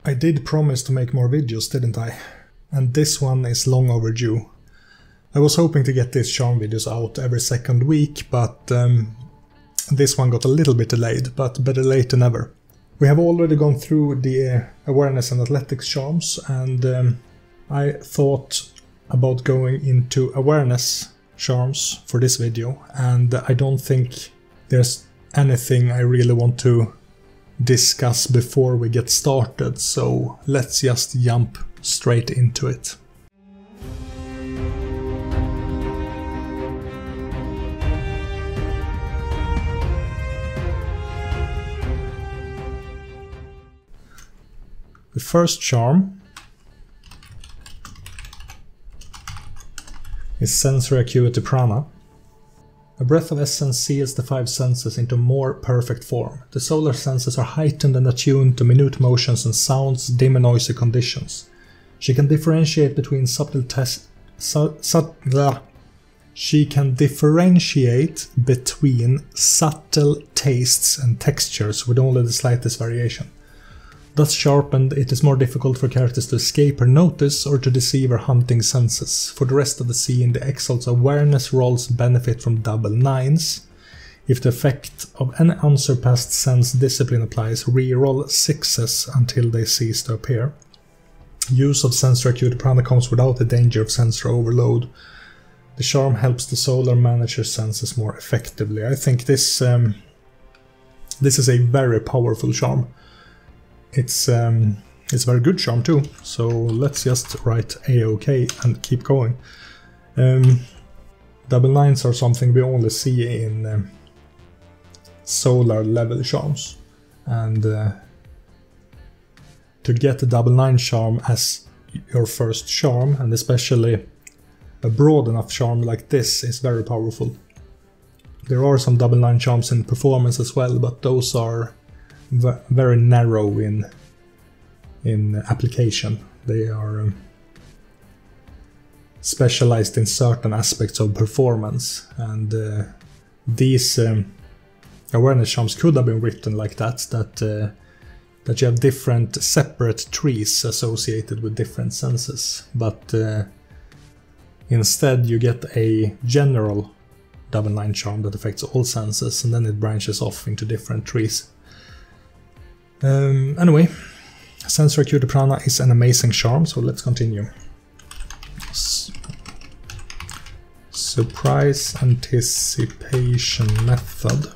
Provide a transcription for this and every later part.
I did promise to make more videos, didn't I? And this one is long overdue. I was hoping to get these charm videos out every second week, but this one got a little bit delayed, but better late than never. We have already gone through the awareness and athletics charms, and I thought about going into awareness charms for this video, and I don't think there's anything I really want to discuss before we get started, so let's just jump straight into it. The first charm is Sensory Acuity Prana. A breath of essence seals the 5 senses into more perfect form. The solar senses are heightened and attuned to minute motions and sounds, dim and noisy conditions. She can differentiate between subtle tastes and textures with only the slightest variation. Thus sharpened, it is more difficult for characters to escape her notice or to deceive her hunting senses. For the rest of the scene, the Exalted's awareness rolls benefit from double 9s. If the effect of any unsurpassed sense discipline applies, re-roll 6s until they cease to appear. Use of Sensory Acuity Prana comes without the danger of sensory overload. The charm helps the solar manage her senses more effectively. I think this is a very powerful charm. It's a very good charm too, so let's just write A-OK and keep going. Double 9s are something we only see in solar level charms, and to get a double 9 charm as your first charm, and especially a broad enough charm like this, is very powerful. There are some double 9 charms in performance as well, but those are very narrow in application. They are specialized in certain aspects of performance, and these awareness charms could have been written like that you have different separate trees associated with different senses, but instead you get a general double 9 charm that affects all senses, and then it branches off into different trees. Anyway, Sensory Acuity Prana is an amazing charm, so let's continue. Surprise Anticipation Method.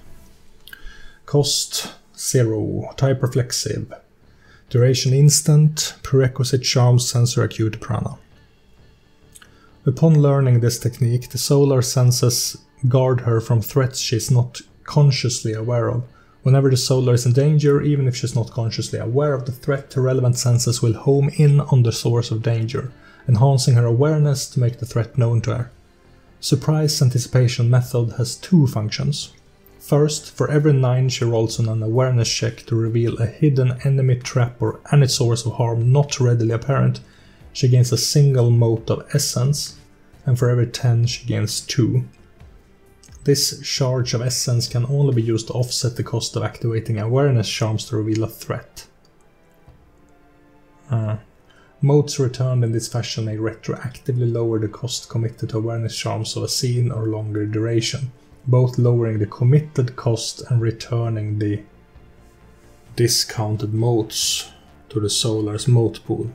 Cost 0, type reflexive. Duration instant, prerequisite charm Sensory Acuity Prana. Upon learning this technique, the solar senses guard her from threats she is not consciously aware of. Whenever the solar is in danger, even if she's not consciously aware of the threat, her relevant senses will home in on the source of danger, enhancing her awareness to make the threat known to her. Surprise Anticipation Method has 2 functions. First, for every 9 she rolls on an awareness check to reveal a hidden enemy trap or any source of harm not readily apparent, she gains a single mote of essence, and for every 10 she gains 2. This charge of essence can only be used to offset the cost of activating awareness charms to reveal a threat. Motes returned in this fashion may retroactively lower the cost committed to awareness charms of a scene or longer duration, both lowering the committed cost and returning the discounted motes to the solar's mote pool.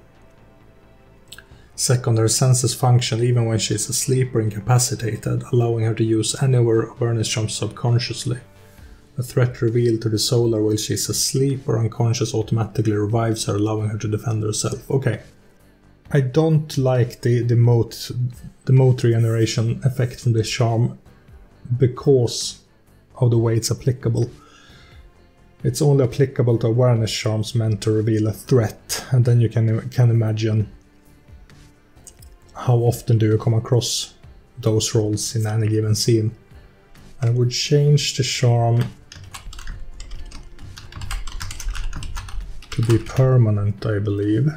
Second, her senses function even when she is asleep or incapacitated, allowing her to use any of her awareness charms subconsciously. A threat revealed to the solar while she is asleep or unconscious automatically revives her, allowing her to defend herself. Okay. I don't like the mote regeneration effect from this charm because of the way it's applicable. It's only applicable to awareness charms meant to reveal a threat, and then you can imagine how often do you come across those rolls in any given scene. I would change the charm to be permanent, I believe.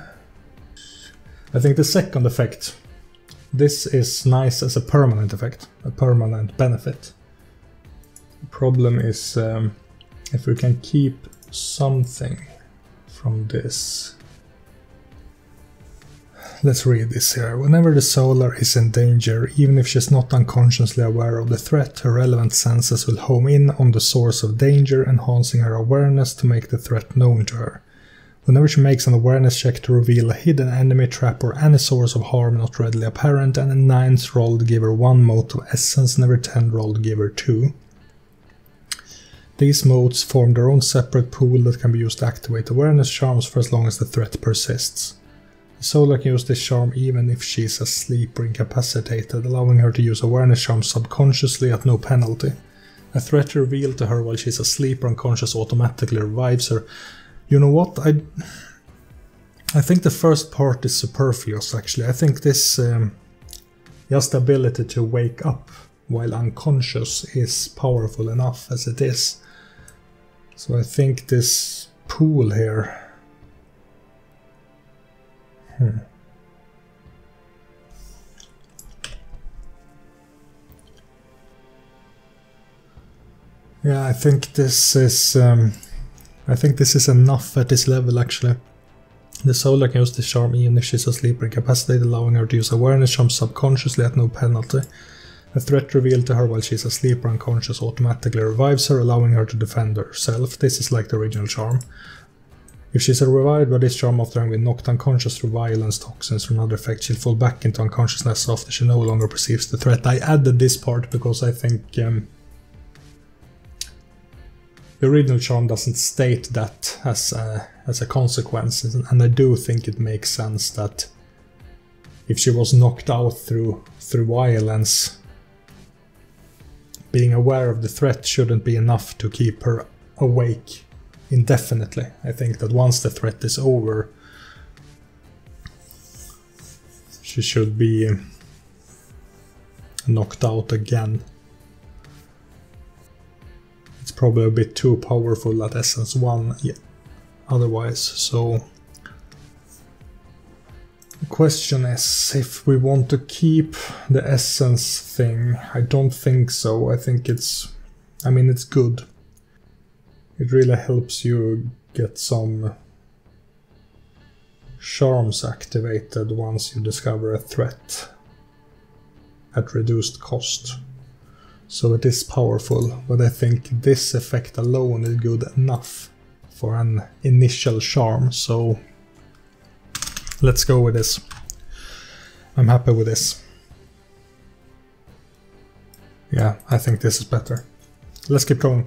I think the second effect, this is nice as a permanent effect, a permanent benefit. The problem is if we can keep something from this. let's read this here. Whenever the Solar is in danger, even if she's not unconsciously aware of the threat, her relevant senses will home in on the source of danger, enhancing her awareness to make the threat known to her. Whenever she makes an awareness check to reveal a hidden enemy, trap, or any source of harm not readily apparent, and a 9th rolled give her 1 mote of essence, and every 10 rolled give her 2. These motes form their own separate pool that can be used to activate awareness charms for as long as the threat persists. The Solar can use this charm even if she is asleep or incapacitated, allowing her to use awareness charms subconsciously at no penalty. A threat revealed to her while she is asleep or unconscious automatically revives her. You know what? I think the first part is superfluous, actually. I think this just the ability to wake up while unconscious is powerful enough as it is. So I think this pool here... Yeah, I think this is enough at this level, actually. The Solar can use this charm even if she's asleep or incapacitated, allowing her to use awareness charms subconsciously at no penalty. A threat revealed to her while she's asleep or unconscious automatically revives her, allowing her to defend herself. This is like the original charm. If she's revived by this charm after having been knocked unconscious through violence, toxins, or another effect, she'll fall back into unconsciousness after she no longer perceives the threat. I added this part because I think the original charm doesn't state that as a consequence, and I do think it makes sense that if she was knocked out through violence, being aware of the threat shouldn't be enough to keep her awake indefinitely. I think that once the threat is over, she should be knocked out again. It's probably a bit too powerful at Essence 1 otherwise, so the question is if we want to keep the Essence thing. I don't think so. I think it's good. It really helps you get some charms activated once you discover a threat at reduced cost. So it is powerful, but I think this effect alone is good enough for an initial charm, so let's go with this. I'm happy with this. Yeah, I think this is better. Let's keep going.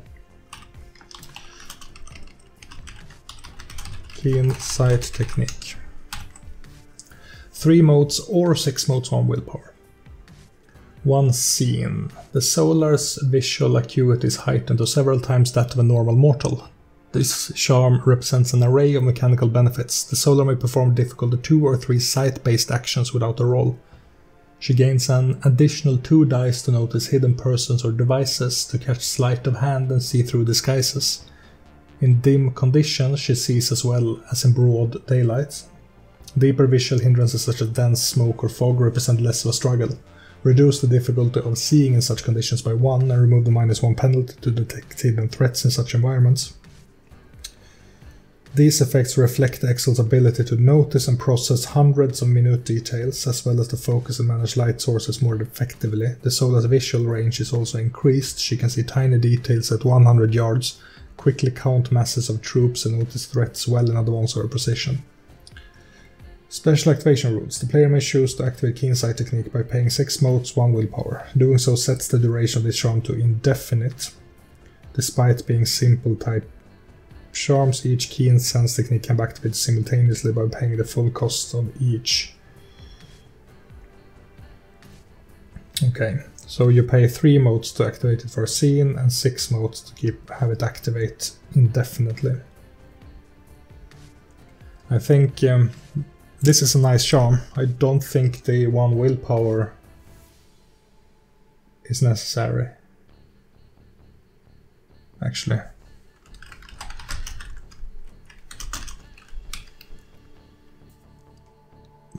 Keen sight technique. 3 modes or 6 modes on willpower. 1 scene. The Solar's visual acuity is heightened to several times that of a normal mortal. This charm represents an array of mechanical benefits. The Solar may perform difficult 2 or 3 sight-based actions without a roll. She gains an additional 2 dice to notice hidden persons or devices, to catch sleight of hand and see through disguises. In dim conditions, she sees as well as in broad daylight. Deeper visual hindrances such as dense smoke or fog represent less of a struggle. Reduce the difficulty of seeing in such conditions by 1 and remove the -1 penalty to detect hidden threats in such environments. These effects reflect the Exalt's ability to notice and process hundreds of minute details, as well as to focus and manage light sources more effectively. The Solar's visual range is also increased. She can see tiny details at 100 yards, quickly count masses of troops and notice threats well in advance of her position. Special activation rules. The player may choose to activate Keen Sight technique by paying 6 motes, 1 willpower. Doing so sets the duration of this charm to indefinite. Despite being simple type charms, each Keen Sense technique can be activated simultaneously by paying the full cost of each. Okay, so you pay 3 motes to activate it for a scene and 6 motes to have it activate indefinitely. I think this is a nice charm. I don't think the 1 willpower is necessary, actually.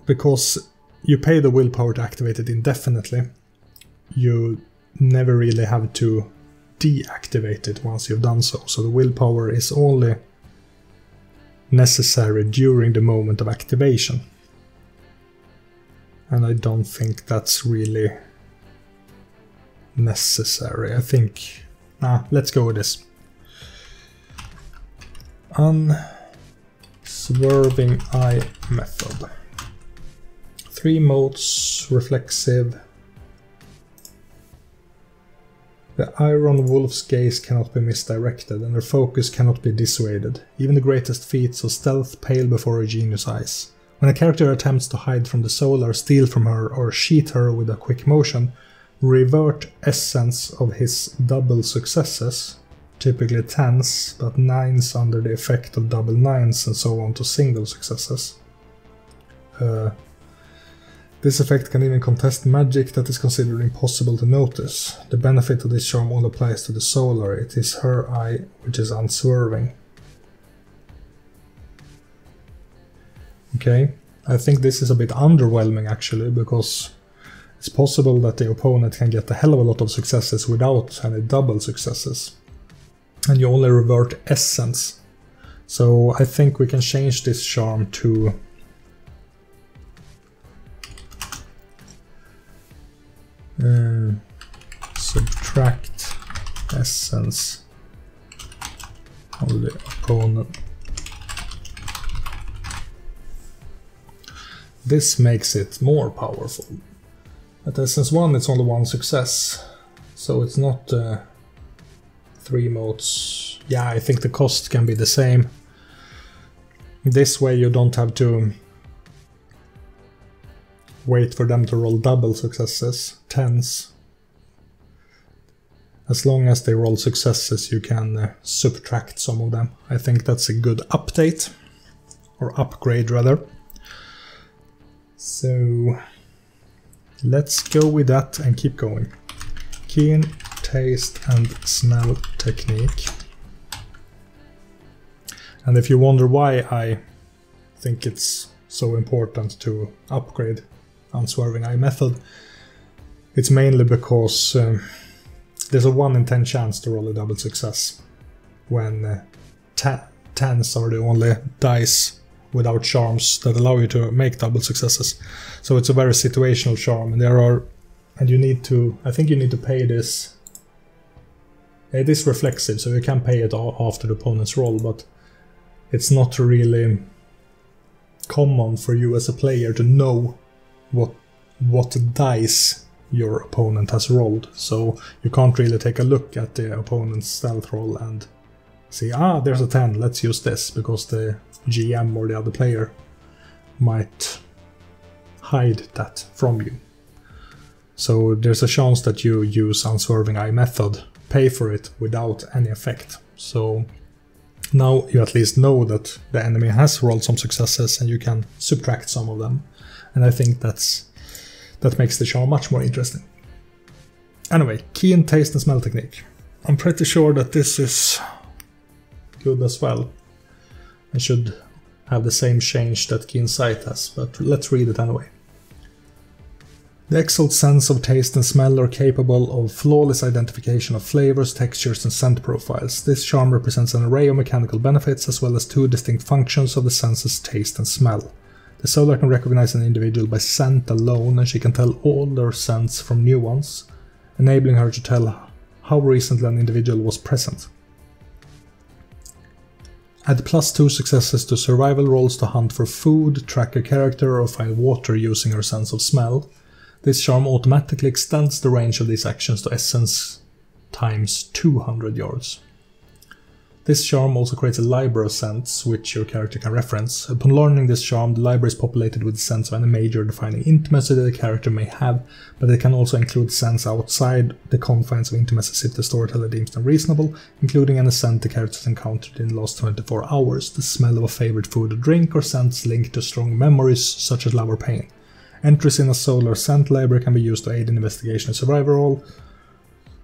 Because you pay the willpower to activate it indefinitely, you never really have to deactivate it once you've done so. So the willpower is only necessary during the moment of activation. And I don't think that's really necessary. I think... Nah, let's go with this. Unswerving Eye Method. 3 modes, reflexive. The Iron Wolf's gaze cannot be misdirected, and their focus cannot be dissuaded. Even the greatest feats of stealth pale before a genius' eyes. When a character attempts to hide from the solar, steal from her, or cheat her with a quick motion, revert essence of his double successes, typically 10s, but 9s under the effect of double 9s and so on to single successes. This effect can even contest magic that is considered impossible to notice. The benefit of this charm only applies to the solar. It is her eye which is unswerving. Okay, I think this is a bit underwhelming actually, because it's possible that the opponent can get a hell of a lot of successes without any double successes. And you only revert essence. So I think we can change this charm to subtract essence of the opponent. This makes it more powerful. At essence 1 it's only 1 success, so it's not 3 modes. Yeah, I think the cost can be the same. This way you don't have to wait for them to roll double successes, 10s. As long as they roll successes you can subtract some of them. I think that's a good update, or upgrade rather. So let's go with that and keep going. Keen taste and smell technique. And if you wonder why I think it's so important to upgrade Unswerving Eye Method, it's mainly because there's a 1 in 10 chance to roll a double success when 10s are the only dice without charms that allow you to make double successes. So it's a very situational charm, and you need to, I think you need to pay this. It is reflexive, so you can pay it after the opponent's roll, but it's not really common for you as a player to know what dice your opponent has rolled. So you can't really take a look at the opponent's stealth roll and see, there's a 10, let's use this, because the GM or the other player might hide that from you. So there's a chance that you use Unswerving Eye Method, pay for it without any effect. So now you at least know that the enemy has rolled some successes and you can subtract some of them. And I think that makes the charm much more interesting. Anyway, keen taste and smell technique. I'm pretty sure that this is good as well. I should have the same change that keen sight has, but let's read it anyway. The Exalted sense of taste and smell are capable of flawless identification of flavors, textures and scent profiles. This charm represents an array of mechanical benefits as well as 2 distinct functions of the senses taste and smell. The solar can recognize an individual by scent alone, and she can tell all their scents from new ones, enabling her to tell how recently an individual was present. Add +2 successes to survival rolls to hunt for food, track a character or find water using her sense of smell. This charm automatically extends the range of these actions to essence times 200 yards. This charm also creates a library of scents, which your character can reference. Upon learning this charm, the library is populated with scents of any major defining intimacy that the character may have, but it can also include scents outside the confines of intimacy if the storyteller deems them reasonable, including any scent the character has encountered in the last 24 hours, the smell of a favorite food or drink, or scents linked to strong memories such as love or pain. Entries in a solar scent library can be used to aid in investigation and survival roll,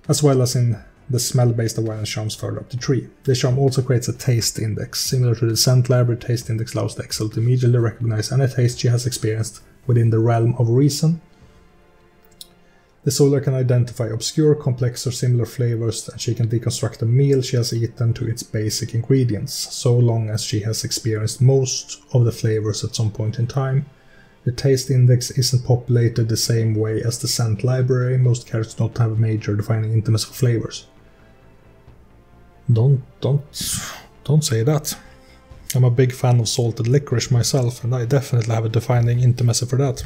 as well as in the smell-based awareness charms further up the tree. This charm also creates a taste index. Similar to the scent library, taste index allows the Exalted to immediately recognize any taste she has experienced within the realm of reason. The solar can identify obscure, complex or similar flavors, and she can deconstruct a meal she has eaten to its basic ingredients, so long as she has experienced most of the flavors at some point in time. The taste index isn't populated the same way as the scent library. Most characters don't have a major defining intimacy for flavors. Don't say that. I'm a big fan of salted licorice myself, and I definitely have a defining intimacy for that.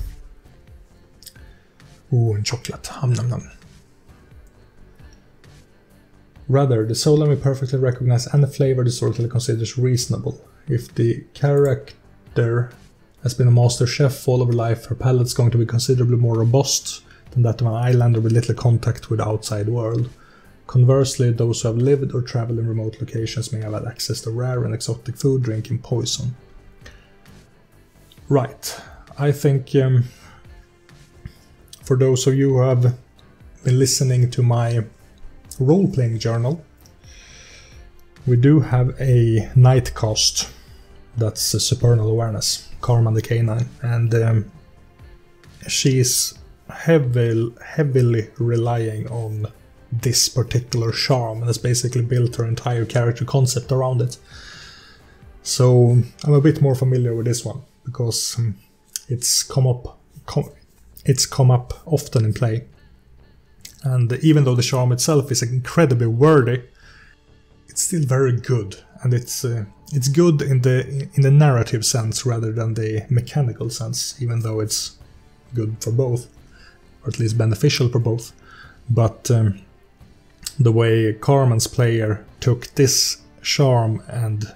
Ooh, and chocolate. Hum nom nom. Rather, the solar may perfectly recognize any flavor the storyteller considers reasonable. If the character has been a master chef all of her life, her palate's going to be considerably more robust than that of an islander with little contact with the outside world. Conversely, those who have lived or traveled in remote locations may have had access to rare and exotic food, drink, and poison. Right, I think for those of you who have been listening to my role-playing journal, we do have a night cast that's Supernal Awareness, Carmen the Canine, and she's heavily relying on this particular charm, and has basically built her entire character concept around it. So I'm a bit more familiar with this one, because it's come up often in play. And even though the charm itself is incredibly wordy, it's still very good, and it's good in the narrative sense rather than the mechanical sense, even though it's good for both, or at least beneficial for both. But the way Carmen's player took this charm and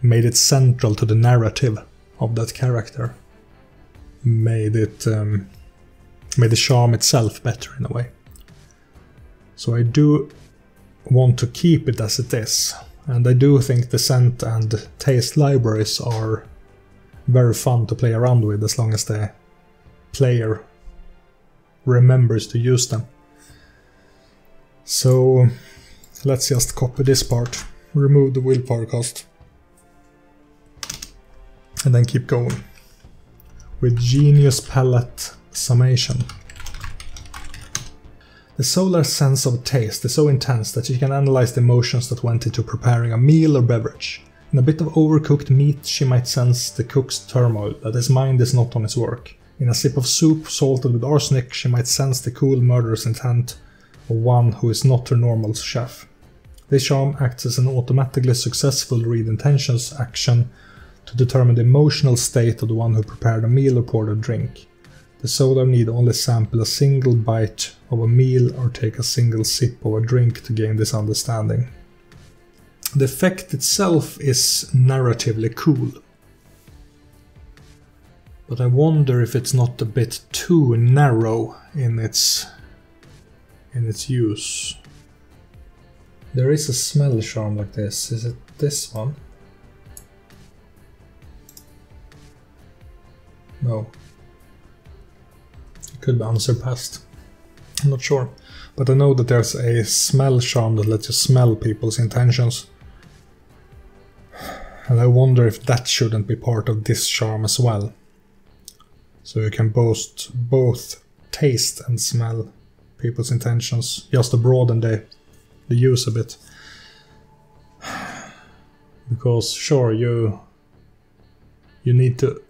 made it central to the narrative of that character made the charm itself better in a way. So I do want to keep it as it is, and I do think the scent and taste libraries are very fun to play around with as long as the player remembers to use them. So let's just copy this part, remove the willpower cost, and then keep going with Genius Palate Summation. The solar sense of taste is so intense that you can analyze the emotions that went into preparing a meal or beverage. In a bit of overcooked meat, she might sense the cook's turmoil, that his mind is not on his work. In a sip of soup salted with arsenic, she might sense the cool murderous intent of one who is not her normal chef. This charm acts as an automatically successful read intentions action to determine the emotional state of the one who prepared a meal or poured a drink. The solar need only sample a single bite of a meal or take a single sip of a drink to gain this understanding. The effect itself is narratively cool, but I wonder if it's not a bit too narrow in its use. There is a smell charm like this. Is it this one? No. It could be Unsurpassed. I'm not sure. But I know that there's a smell charm that lets you smell people's intentions. And I wonder if that shouldn't be part of this charm as well. So you can both taste and smell people's intentions, just to broaden the use a bit. Because sure, you need to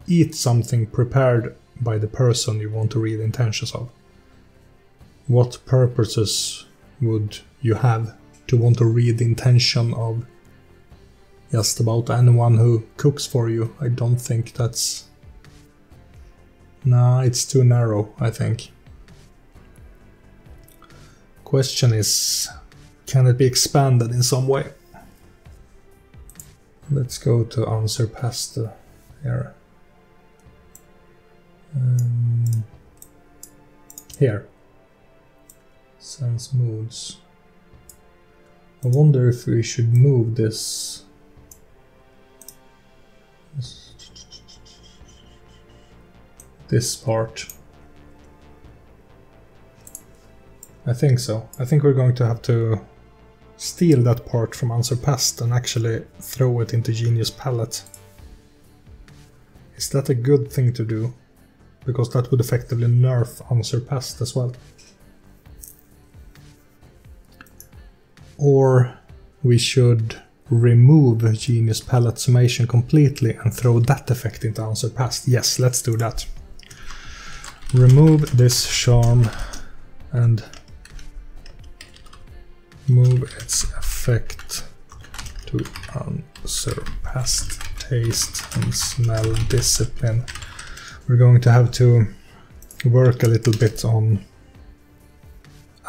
eat something prepared by the person you want to read the intentions of. What purposes would you have to want to read the intention of just about anyone who cooks for you? I don't think that's... Nah, it's too narrow, I think. Question is, can it be expanded in some way? Let's go to Unsurpassed here. Here. Sense moods. I wonder if we should move this. This part. I think so. I think we're going to have to steal that part from Unsurpassed and actually throw it into Genius Palate. Is that a good thing to do? Because that would effectively nerf Unsurpassed as well. Or we should remove Genius Palate Summation completely and throw that effect into Unsurpassed? Yes, let's do that. Remove this charm and move its effect to Unsurpassed Taste and Smell Discipline. We're going to have to work a little bit on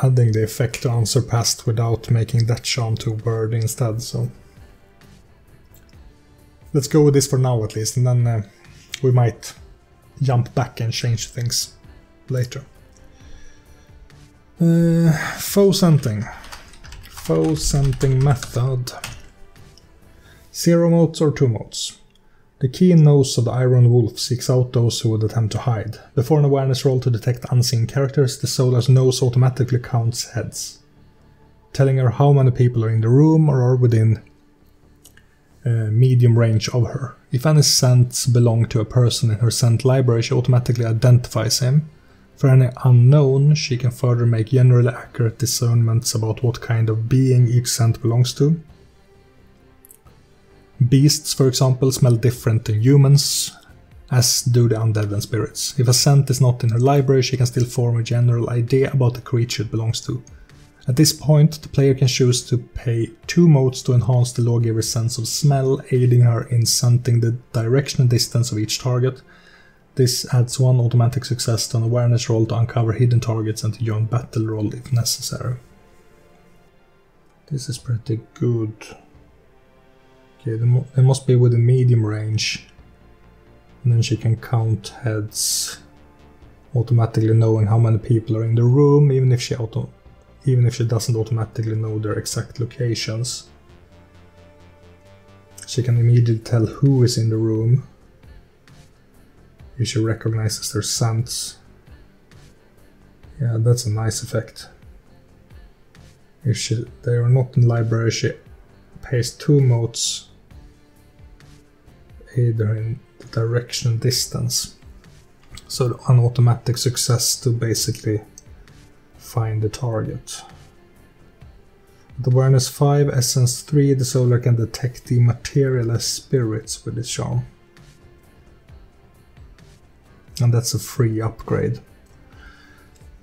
adding the effect to Unsurpassed without making that charm too wordy instead, so let's go with this for now at least, and then we might jump back and change things later. Faux scenting. Faux scenting method. 0 motes or 2 motes. The keen nose of the Iron Wolf seeks out those who would attempt to hide. Before an awareness roll to detect unseen characters, the Solar's nose automatically counts heads, telling her how many people are in the room or are within medium range of her. If any scents belong to a person in her scent library, she automatically identifies him. For any unknown, she can further make generally accurate discernments about what kind of being each scent belongs to. Beasts, for example, smell different than humans, as do the undead and spirits. If a scent is not in her library, she can still form a general idea about the creature it belongs to. At this point, the player can choose to pay 2 motes to enhance the lawgiver's sense of smell, aiding her in scenting the direction and distance of each target. This adds 1 automatic success to an awareness roll to uncover hidden targets and to join battle roll if necessary. This is pretty good. Okay, they must be within medium range. And then she can count heads, automatically knowing how many people are in the room, even if she doesn't automatically know their exact locations. She can immediately tell who is in the room if she recognizes their scents. Yeah, that's a nice effect. If they are not in the library, she pays 2 motes, either in the direction and distance. So an automatic success to basically find the target. At awareness 5, essence 3, the Solar can detect the materialist spirits with its charm. And that's a free upgrade.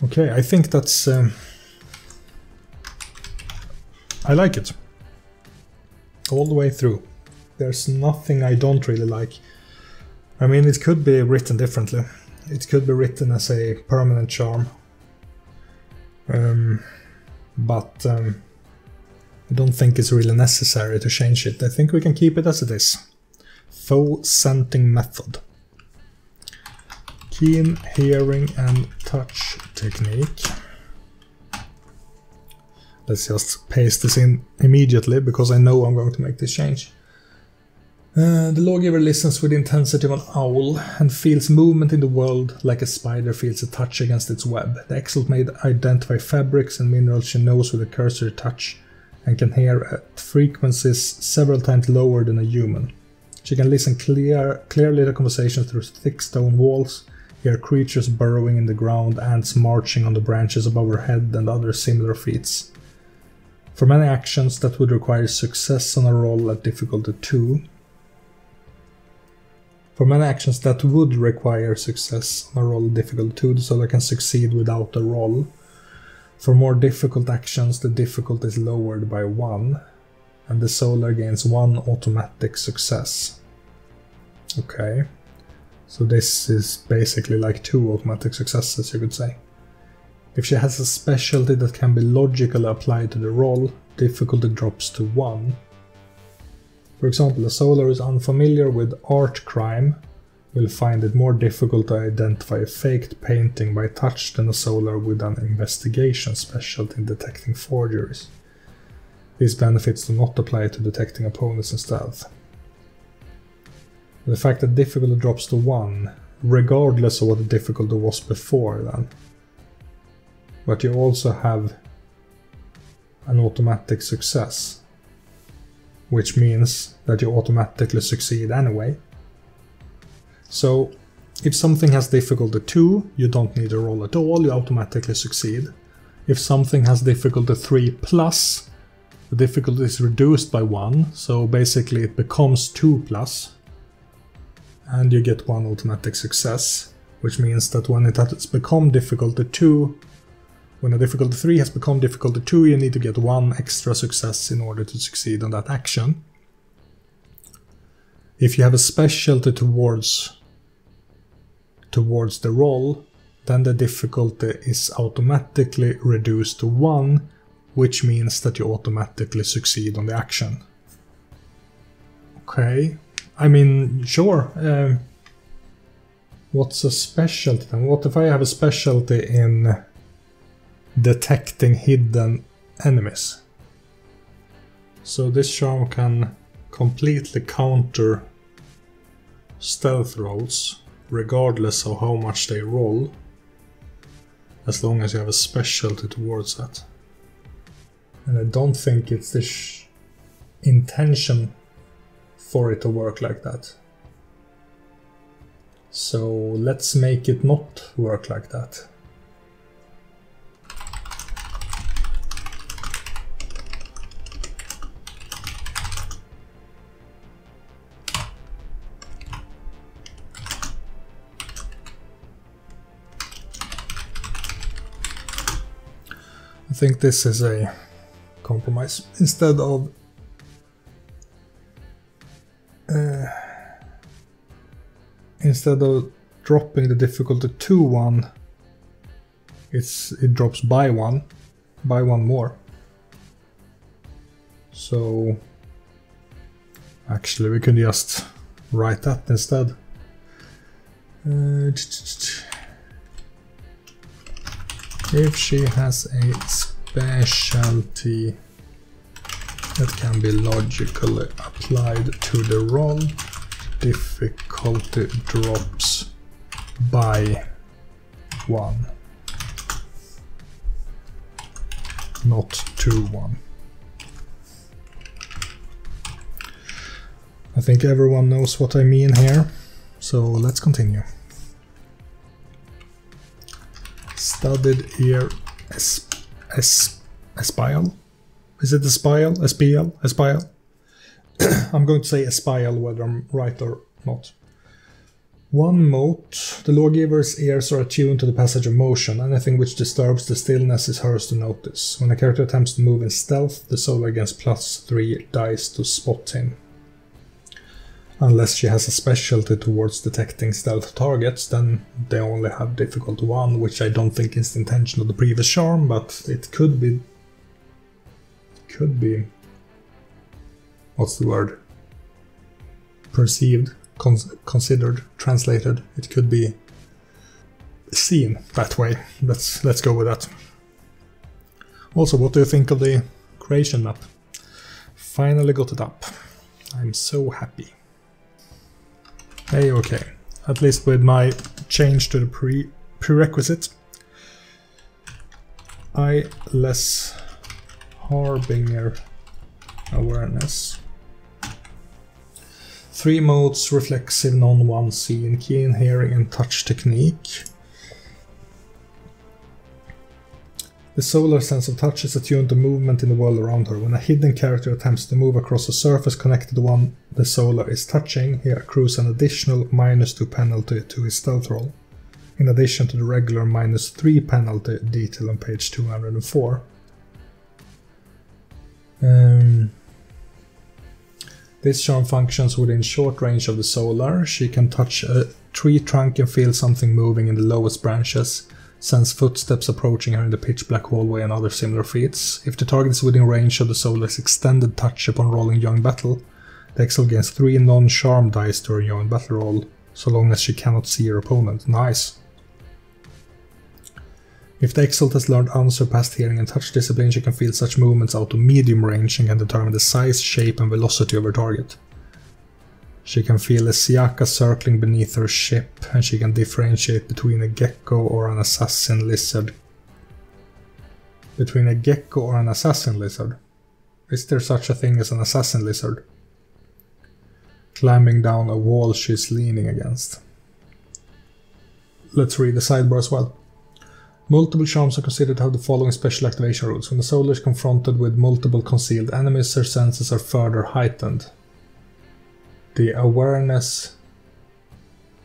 Okay, I think that's... I like it. All the way through. There's nothing I don't really like. I mean, it could be written differently. It could be written as a permanent charm. But I don't think it's really necessary to change it. I think we can keep it as it is. Faux scenting method. Keen hearing and touch technique. Let's just paste this in immediately because I know I'm going to make this change. The lawgiver listens with the intensity of an owl and feels movement in the world like a spider feels a touch against its web. The Exalted may identify fabrics and minerals she knows with a cursory touch and can hear at frequencies several times lower than a human. She can listen clearly to conversations through thick stone walls, hear creatures burrowing in the ground, ants marching on the branches above her head, and other similar feats. For many actions that would require success on a roll at difficulty 2, the Solar can succeed without a roll. For more difficult actions, the difficulty is lowered by 1, and the Solar gains 1 automatic success. Okay, so this is basically like 2 automatic successes, you could say. If she has a specialty that can be logically applied to the roll, difficulty drops to 1. For example, a Solar is unfamiliar with art crime will find it more difficult to identify a faked painting by touch than a Solar with an investigation specialty in detecting forgeries. These benefits do not apply to detecting opponents in stealth. The fact that difficulty drops to 1, regardless of what the difficulty was before then. But you also have an automatic success, which means that you automatically succeed anyway. So if something has difficulty 2, you don't need a roll at all, you automatically succeed. If something has difficulty 3+, the difficulty is reduced by 1, so basically it becomes 2+, and you get 1 automatic success, which means that when it has become difficulty 2, when a difficulty 3 has become difficulty 2, you need to get 1 extra success in order to succeed on that action. If you have a specialty towards the roll, then the difficulty is automatically reduced to 1, which means that you automatically succeed on the action. Okay, I mean, sure. What's a specialty then? What if I have a specialty in detecting hidden enemies? So this charm can completely counter stealth rolls, regardless of how much they roll, as long as you have a specialty towards that. And I don't think it's the intention for it to work like that. So let's make it not work like that. I think this is a compromise. Instead of dropping the difficulty to 1, it drops by 1 more. So actually we can just write that instead. If she has a specialty that can be logically applied to the roll, difficulty drops by 1, not to 1. I think everyone knows what I mean here, so let's continue. Studied Ear Espial? Is it Espial? Espial? I'm going to say Espial whether I'm right or not. 1 mote. The lawgiver's ears are attuned to the passage of motion. Anything which disturbs the stillness is hers to notice. When a character attempts to move in stealth, the solar gains +3 dice to spot him. Unless she has a specialty towards detecting stealth targets, then they only have difficulty 1, which I don't think is the intention of the previous charm, but it could be... what's the word? Perceived, considered, translated. It could be seen that way. Let's go with that. Also, what do you think of the creation map? Finally got it up. I'm so happy. Hey, okay. At least with my change to the prerequisite. Eyeless Harbinger awareness. 3 modes: reflexive, non-one scene, keen hearing and touch technique. The solar sense of touch is attuned to movement in the world around her. When a hidden character attempts to move across a surface connected to one the solar is touching, he accrues an additional -2 penalty to his stealth roll, in addition to the regular -3 penalty detailed on page 204. This charm functions within short range of the solar. She can touch a tree trunk and feel something moving in the lowest branches, sense footsteps approaching her in the pitch black hallway and other similar feats. If the target is within range of the solar's extended touch upon rolling joint battle, the Exal gains 3 non-charm dice to her joint battle roll, so long as she cannot see her opponent. Nice! If the Exalt has learned Unsurpassed hearing and touch discipline, she can feel such movements out to medium range and can determine the size, shape and velocity of her target. She can feel a Siaka circling beneath her ship, and she can differentiate between a gecko or an assassin lizard. Between a gecko or an assassin lizard? Is there such a thing as an assassin lizard? Climbing down a wall she's leaning against. Let's read the sidebar as well. Multiple charms are considered to have the following special activation rules. When the solar is confronted with multiple concealed enemies, their senses are further heightened. The awareness,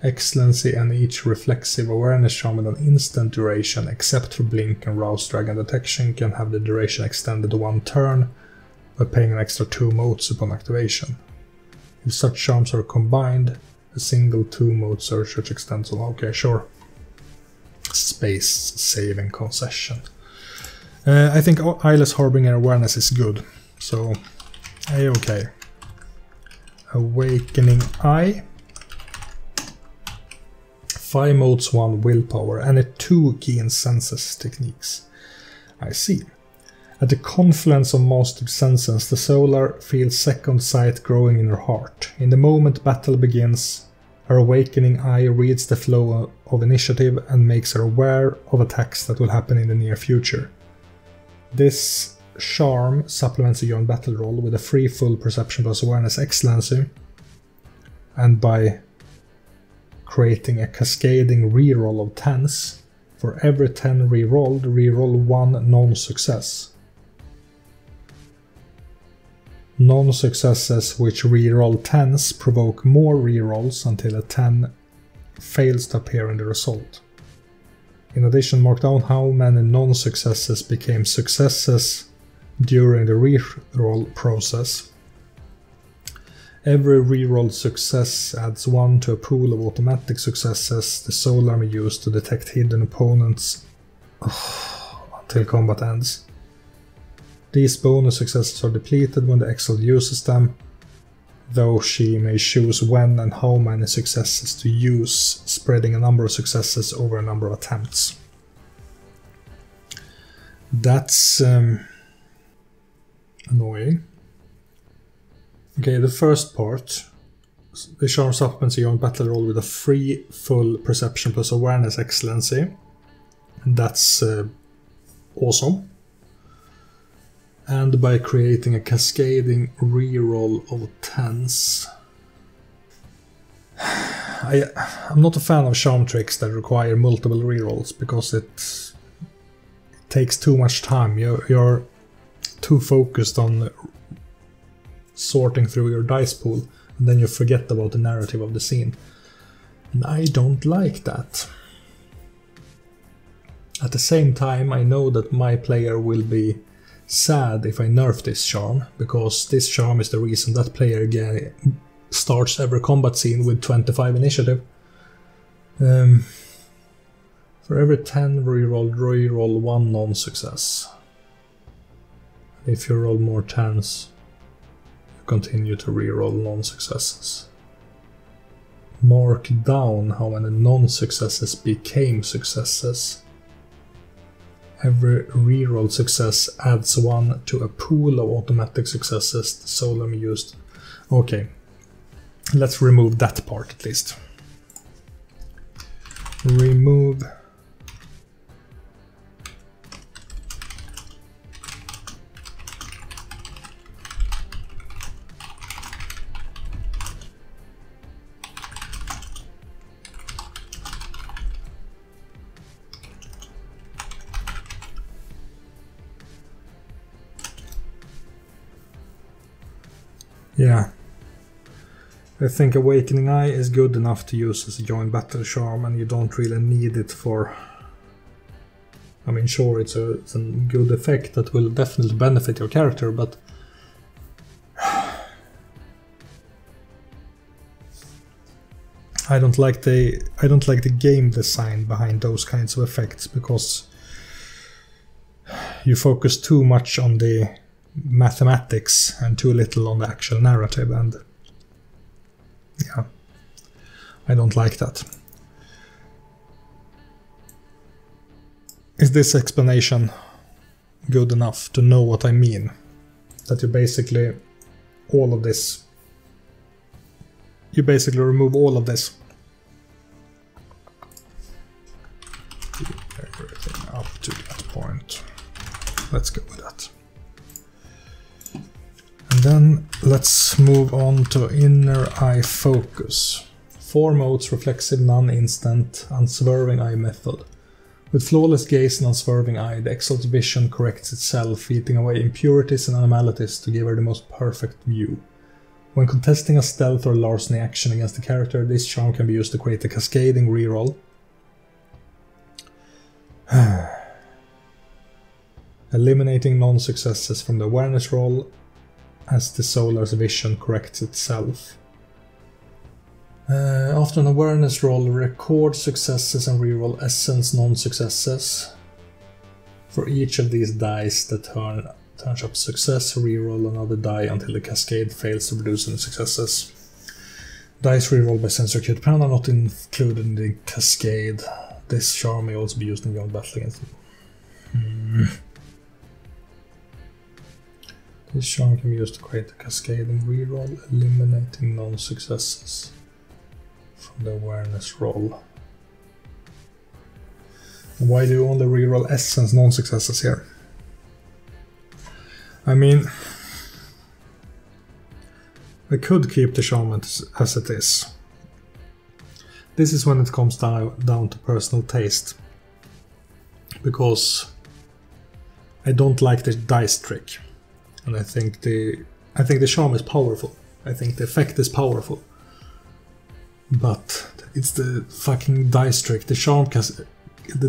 excellency, and each reflexive awareness charm with an instant duration, except for blink and roused dragon detection, can have the duration extended to 1 turn by paying an extra 2 motes upon activation. If such charms are combined, a single 2-mode search which extends on. Okay, sure. Space saving concession. I think Eyeless Harbinger awareness is good, so okay. Awakening Eye. 5 modes, 1 willpower, and 2 keen senses techniques. I see. At the confluence of mastered senses, the solar feels second sight growing in her heart. In the moment battle begins, her awakening eye reads the flow of initiative and makes her aware of attacks that will happen in the near future. This charm supplements a young battle roll with a free full perception plus awareness excellency, and by creating a cascading reroll of 10s, for every 10 rerolled, reroll 1 non-success. Non-successes which reroll 10s provoke more rerolls until a 10 fails to appear in the result. In addition, mark down how many non-successes became successes during the reroll process. Every rerolled success adds 1 to a pool of automatic successes the solar may use to detect hidden opponents until combat ends. These bonus successes are depleted when the Exalted uses them, though she may choose when and how many successes to use, spreading a number of successes over a number of attempts. That's annoying. Okay, the first part. The charm supplements your own battle roll with a free full perception plus awareness excellency. That's awesome. And by creating a cascading reroll of 10s. I'm not a fan of charm tricks that require multiple rerolls because it takes too much time. You're too focused on sorting through your dice pool, and then you forget about the narrative of the scene. And I don't like that. At the same time, I know that my player will be sad if I nerf this charm, because this charm is the reason that player starts every combat scene with 25 initiative. For every 10 rerolled, reroll 1 non-success. If you roll more 10s, you continue to reroll non-successes. Mark down how many non-successes became successes. Every rerolled success adds 1 to a pool of automatic successes the solar may used. Okay, let's remove that part at least. Remove. Yeah, I think Awakening Eye is good enough to use as a joint battle charm, and you don't really need it for... I mean, sure, it's a good effect that will definitely benefit your character, but... I don't like the game design behind those kinds of effects, because you focus too much on the mathematics and too little on the actual narrative, and yeah, I don't like that. Is this explanation good enough to know what I mean? That you basically remove all of this. Keep everything up to that point. Let's go with that. And then let's move on to Inner Eye Focus. 4 modes: Reflexive, Non-Instant, Unswerving Eye Method. With flawless gaze and unswerving eye, the Exalted vision corrects itself, eating away impurities and anomalies to give her the most perfect view. When contesting a stealth or larceny action against the character, this charm can be used to create a cascading reroll. Eliminating non-successes from the awareness roll as the Solar's vision corrects itself. After an awareness roll, record successes and reroll essence non-successes. For each of these dice that turns up success, reroll another die until the cascade fails to produce any successes. Dice reroll by Sensor Acuity Prana are not included in the cascade. This charm may also be used in beyond battle against them. This charm can be used to create a cascading reroll, eliminating non-successes from the awareness roll. Why do you only reroll essence non-successes here? I mean, I could keep the charm as it is. This is when it comes down to personal taste. Because I don't like the dice trick. And I think the charm is powerful. I think the effect is powerful. But it's the fucking dice trick, the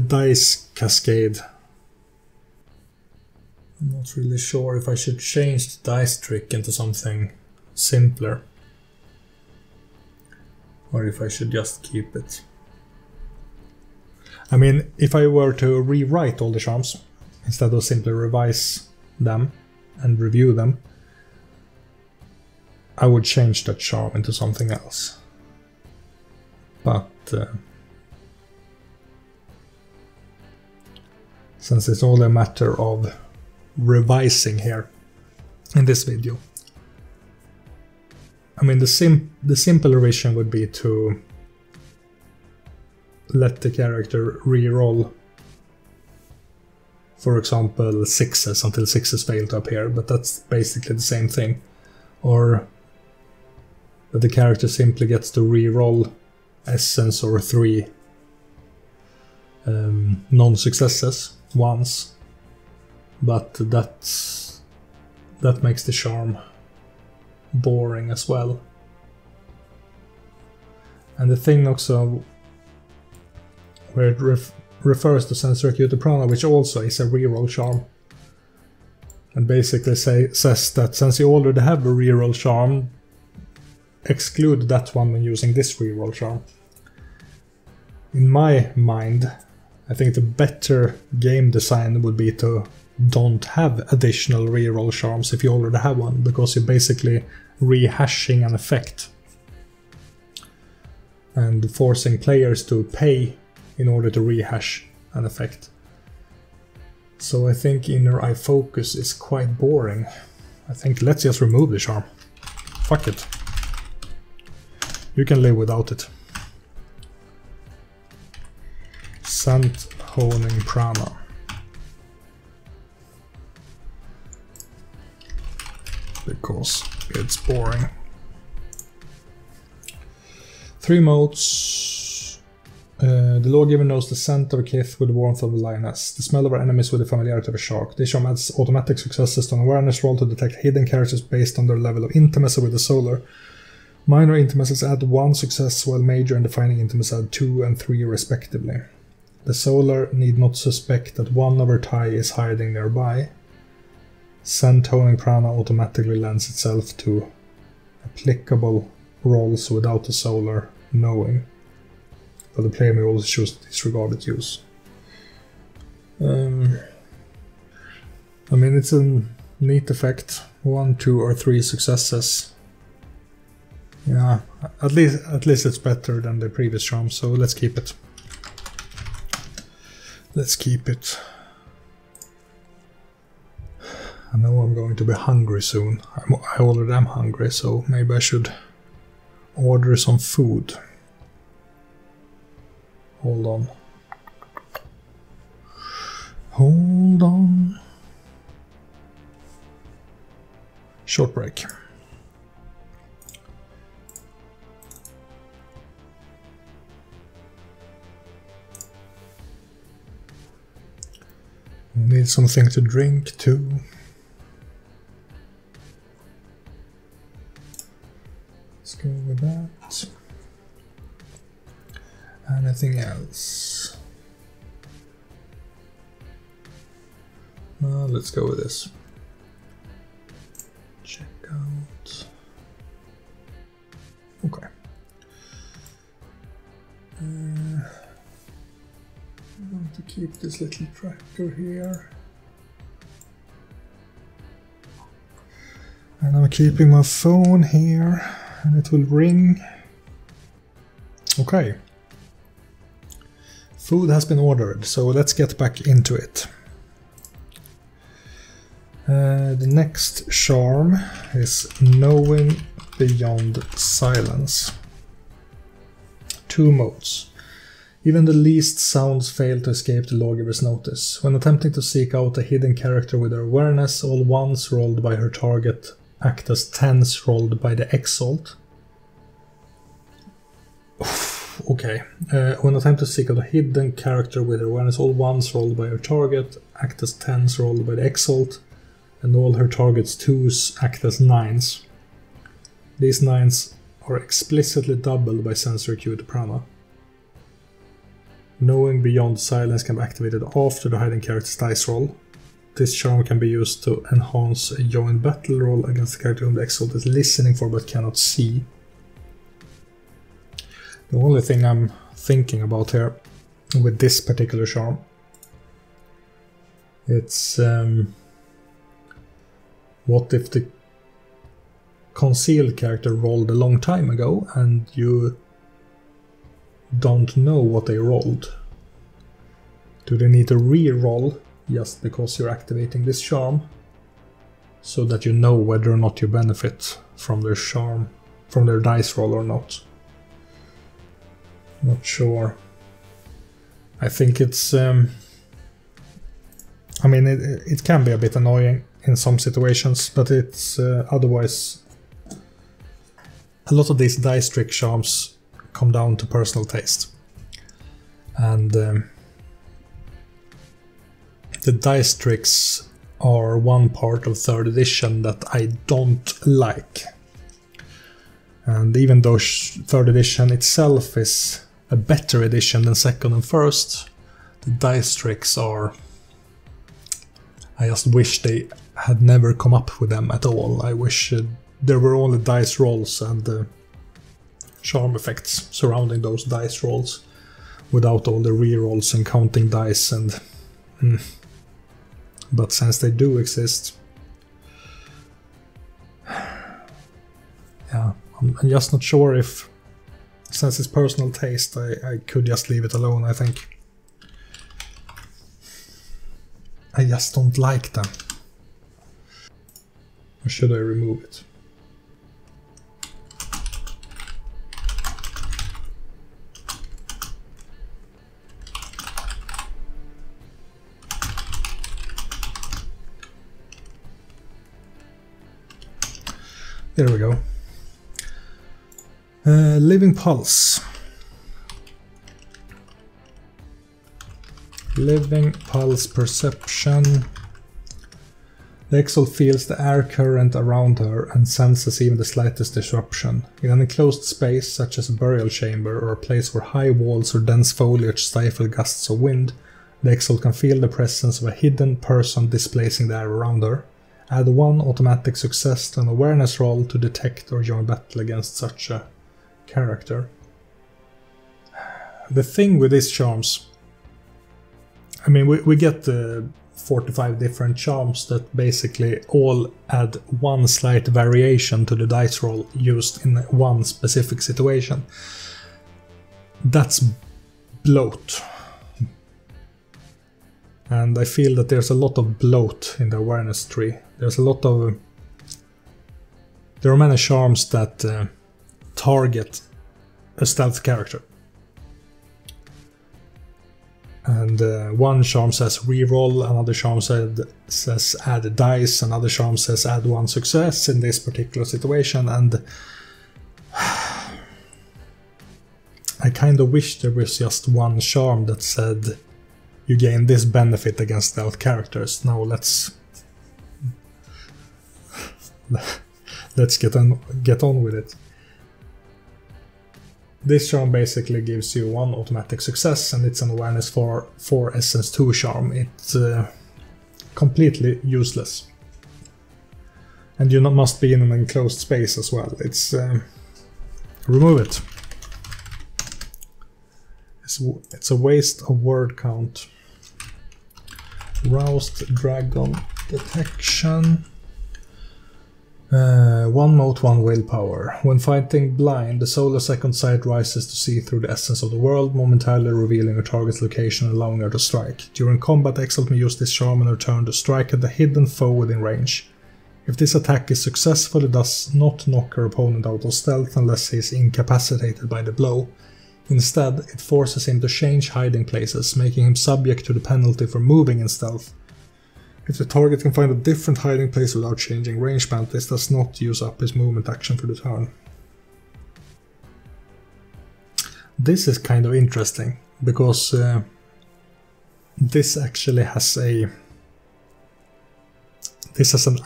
dice cascade. I'm not really sure if I should change the dice trick into something simpler. Or if I should just keep it. I mean, if I were to rewrite all the charms, instead of simply revise them and review them, I would change that charm into something else. But since it's only a matter of revising here in this video, I mean, the simple revision would be to let the character reroll, for example, sixes until sixes fail to appear, but that's basically the same thing. Or that the character simply gets to reroll essence or 3 non-successes once, but that makes the charm boring as well. And the thing also where it refers to Sensor Acuity Prana, which also is a reroll charm, and basically says that since you already have a reroll charm, exclude that one when using this reroll charm. In my mind, I think the better game design would be to don't have additional reroll charms if you already have one, because you're basically rehashing an effect and forcing players to pay in order to rehash an effect. So I think Inner Eye Focus is quite boring. I think let's just remove the charm. Fuck it. You can live without it. Scent Honing Prana. Because it's boring. 3 modes. The lawgiver knows the scent of a kith with the warmth of a lioness, the smell of our enemies with the familiarity of a shark. This charm adds automatic successes to an awareness roll to detect hidden characters based on their level of intimacy with the solar. Minor intimacies add 1 success, while major and defining intimacies add 2 and 3 respectively. The solar need not suspect that one of her tie is hiding nearby. Scent Honing Prana automatically lends itself to applicable rolls without the solar knowing, but the player may also choose to disregard its use. I mean, it's a neat effect. 1, 2, or 3 successes. Yeah, at least it's better than the previous charm, so let's keep it. Let's keep it. I know I'm going to be hungry soon. I already am hungry, so maybe I should order some food. Hold on. Hold on. Short break. We need something to drink too. Let's go with that. Anything else? Let's go with this. Check out. Okay. I'm going to keep this little tracker here. And I'm keeping my phone here, and it will ring. Okay. Food has been ordered, so let's get back into it. The next charm is Knowing Beyond Silence. 2 modes. Even the least sounds fail to escape the lawgiver's notice. When attempting to seek out a hidden character with her awareness, all 1s rolled by her target act as 10s rolled by the Exalted. Okay. When attempting to seek out a hidden character with her awareness, all 1s rolled by her target act as 10s rolled by the Exalted, and all her target's 2s act as 9s. These 9s are explicitly doubled by sensory Acuity Prana. Knowing Beyond Silence can be activated after the hidden character's dice roll. This charm can be used to enhance a joint battle roll against the character whom the Exalted is listening for but cannot see. The only thing I'm thinking about here with this particular charm, it's what if the concealed character rolled a long time ago and you don't know what they rolled? Do they need to re-roll just because you're activating this charm, so that you know whether or not you benefit from their charm, from their dice roll or not? Not sure. I think it's I mean, it can be a bit annoying in some situations, but it's otherwise a lot of these dice trick charms come down to personal taste. And the dice tricks are one part of 3rd edition that I don't like. And even though 3rd edition itself is a better edition than 2nd and 1st, the dice tricks are... I just wish they had never come up with them at all. I wish there were only dice rolls and charm effects surrounding those dice rolls, without all the re-rolls and counting dice and... But since they do exist... Yeah, I'm just not sure if... Since it's personal taste, I could just leave it alone, I think. I just don't like them. Or should I remove it? There we go. Living Pulse. Living Pulse Perception. The Exalted feels the air current around her and senses even the slightest disruption. In an enclosed space, such as a burial chamber or a place where high walls or dense foliage stifle gusts of wind, the Exalted can feel the presence of a hidden person displacing the air around her. Add 1 automatic success to an awareness roll to detect or join battle against such a character. The thing with these charms, I mean, we get 45 different charms that basically all add 1 slight variation to the dice roll used in one specific situation. That's bloat. And I feel that there's a lot of bloat in the awareness tree. There's a lot of... There are many charms that target a stealth character. And one charm says reroll, another charm says add dice, another charm says add 1 success in this particular situation, and I kind of wish there was just one charm that said you gain this benefit against stealth characters. Now let's get on with it. This charm basically gives you 1 automatic success, and it's an awareness for 4 essence 2 charm. It's completely useless. And you must be in an enclosed space as well. It's remove it. It's a waste of word count. Roused Dragon Detection. 1 mote, 1 willpower. When fighting blind, the solar second sight rises to see through the essence of the world, momentarily revealing her target's location and allowing her to strike. During combat, Exalt may use this charm in her turn to strike at the hidden foe within range. If this attack is successful, it does not knock her opponent out of stealth unless he is incapacitated by the blow. Instead, it forces him to change hiding places, making him subject to the penalty for moving in stealth. If the target can find a different hiding place without changing range penalty, this does not use up his movement action for the turn. This is kind of interesting, because this actually has an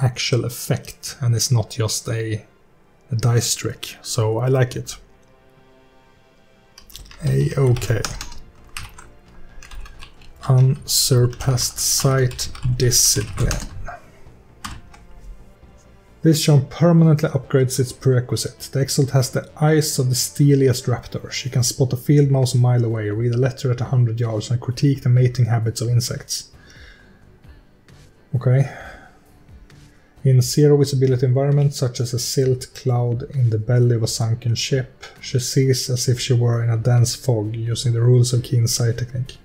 actual effect, and it's not just a dice trick, so I like it. Okay. Unsurpassed Sight Discipline. This charm permanently upgrades its prerequisite. The Exalt has the eyes of the steeliest raptor. She can spot a field mouse a mile away, read a letter at 100 yards, and critique the mating habits of insects. Okay. In zero visibility environments, such as a silt cloud in the belly of a sunken ship, she sees as if she were in a dense fog, using the rules of keen sight technique.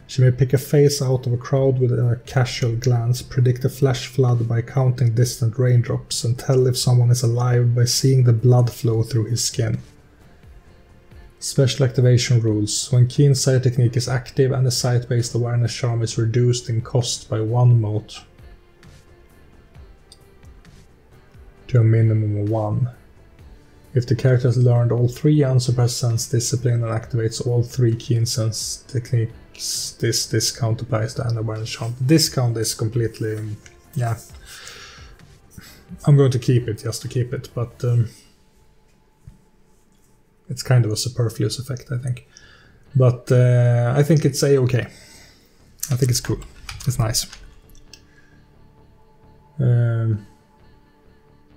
She may pick a face out of a crowd with a casual glance, predict a flash flood by counting distant raindrops, and tell if someone is alive by seeing the blood flow through his skin. Special activation rules. When keen sight technique is active and the sight-based awareness charm is reduced in cost by 1 mote to a minimum of 1. If the character has learned all 3 Unsurpassed Sense Discipline and activates all 3 keen sense techniques, this discount applies to an awareness charm. The discount is completely, yeah. I'm going to keep it just to keep it, but it's kind of a superfluous effect, I think. But I think it's a-okay. I think it's cool. It's nice.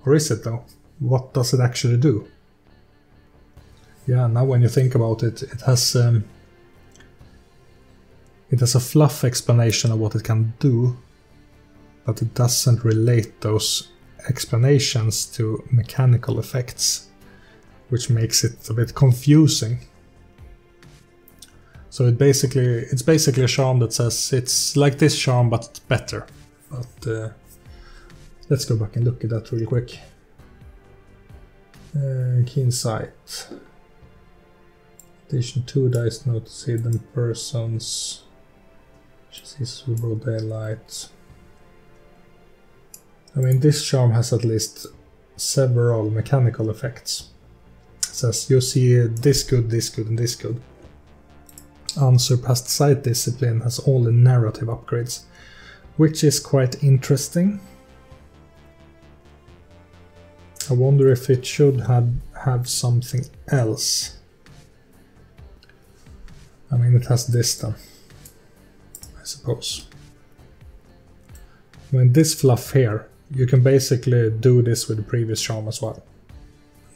Or is it though? What does it actually do? Yeah, now when you think about it, it has a fluff explanation of what it can do, but it doesn't relate those explanations to mechanical effects, which makes it a bit confusing. So it's basically a charm that says it's like this charm but better. But let's go back and look at that really quick. Keen sight. Addition 2 dice notice hidden persons. She sees through broad daylight. I mean, this charm has at least several mechanical effects. It says you see this good, and this good. Unsurpassed Sight Discipline has all the narrative upgrades, which is quite interesting. I wonder if it should have something else. I mean, it has this then, I suppose. When this fluff here, you can basically do this with the previous charm as well.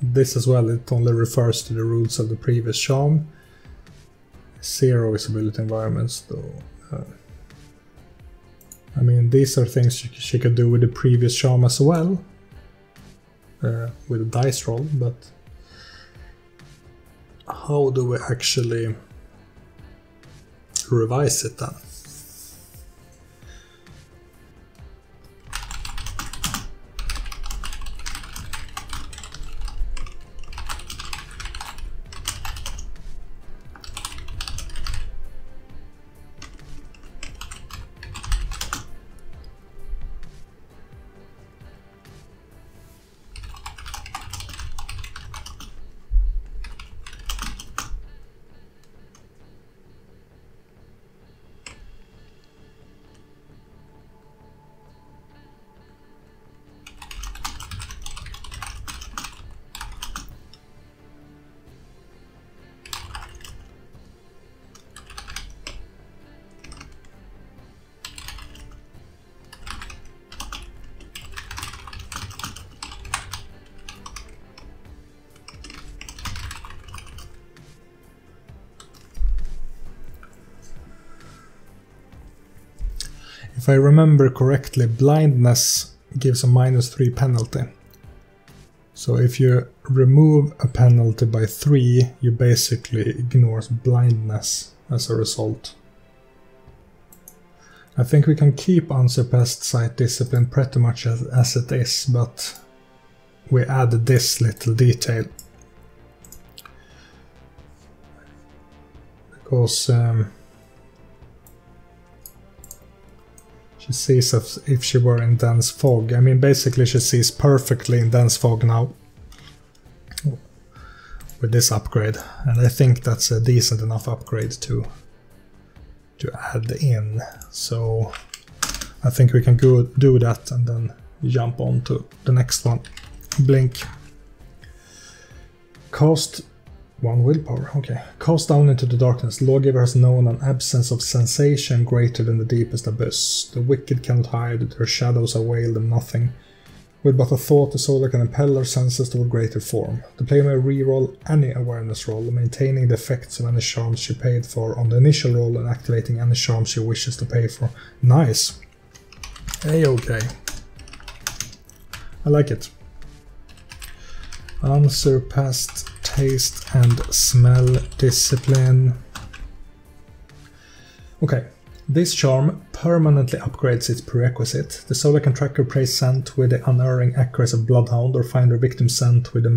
This as well, it only refers to the rules of the previous charm. Zero visibility environments though. I mean, these are things she could do with the previous charm as well. With a dice roll, but how do we actually revise it then? If I remember correctly, blindness gives a -3 penalty. So if you remove a penalty by 3, you basically ignore blindness as a result. I think we can keep Unsurpassed Sight Discipline pretty much as it is, but we add this little detail. Because she sees as if she were in dense fog. I mean, basically she sees perfectly in dense fog now with this upgrade, and I think that's a decent enough upgrade to add in. So I think we can go do that and then jump on to the next one. Blink. Cast 1 willpower, okay. Cast down into the darkness. Lawgiver has known an absence of sensation greater than the deepest abyss. The wicked cannot hide, their shadows are veiled in nothing. With but a thought, the solar can impel their senses toward greater form. The player may reroll any awareness roll, maintaining the effects of any charms she paid for on the initial roll and activating any charms she wishes to pay for. Nice! A-okay. I like it. Unsurpassed taste and smell discipline. Okay, this charm permanently upgrades its prerequisite. The solar can track her prey scent with the unerring accuracy of Bloodhound or find her victim's scent with the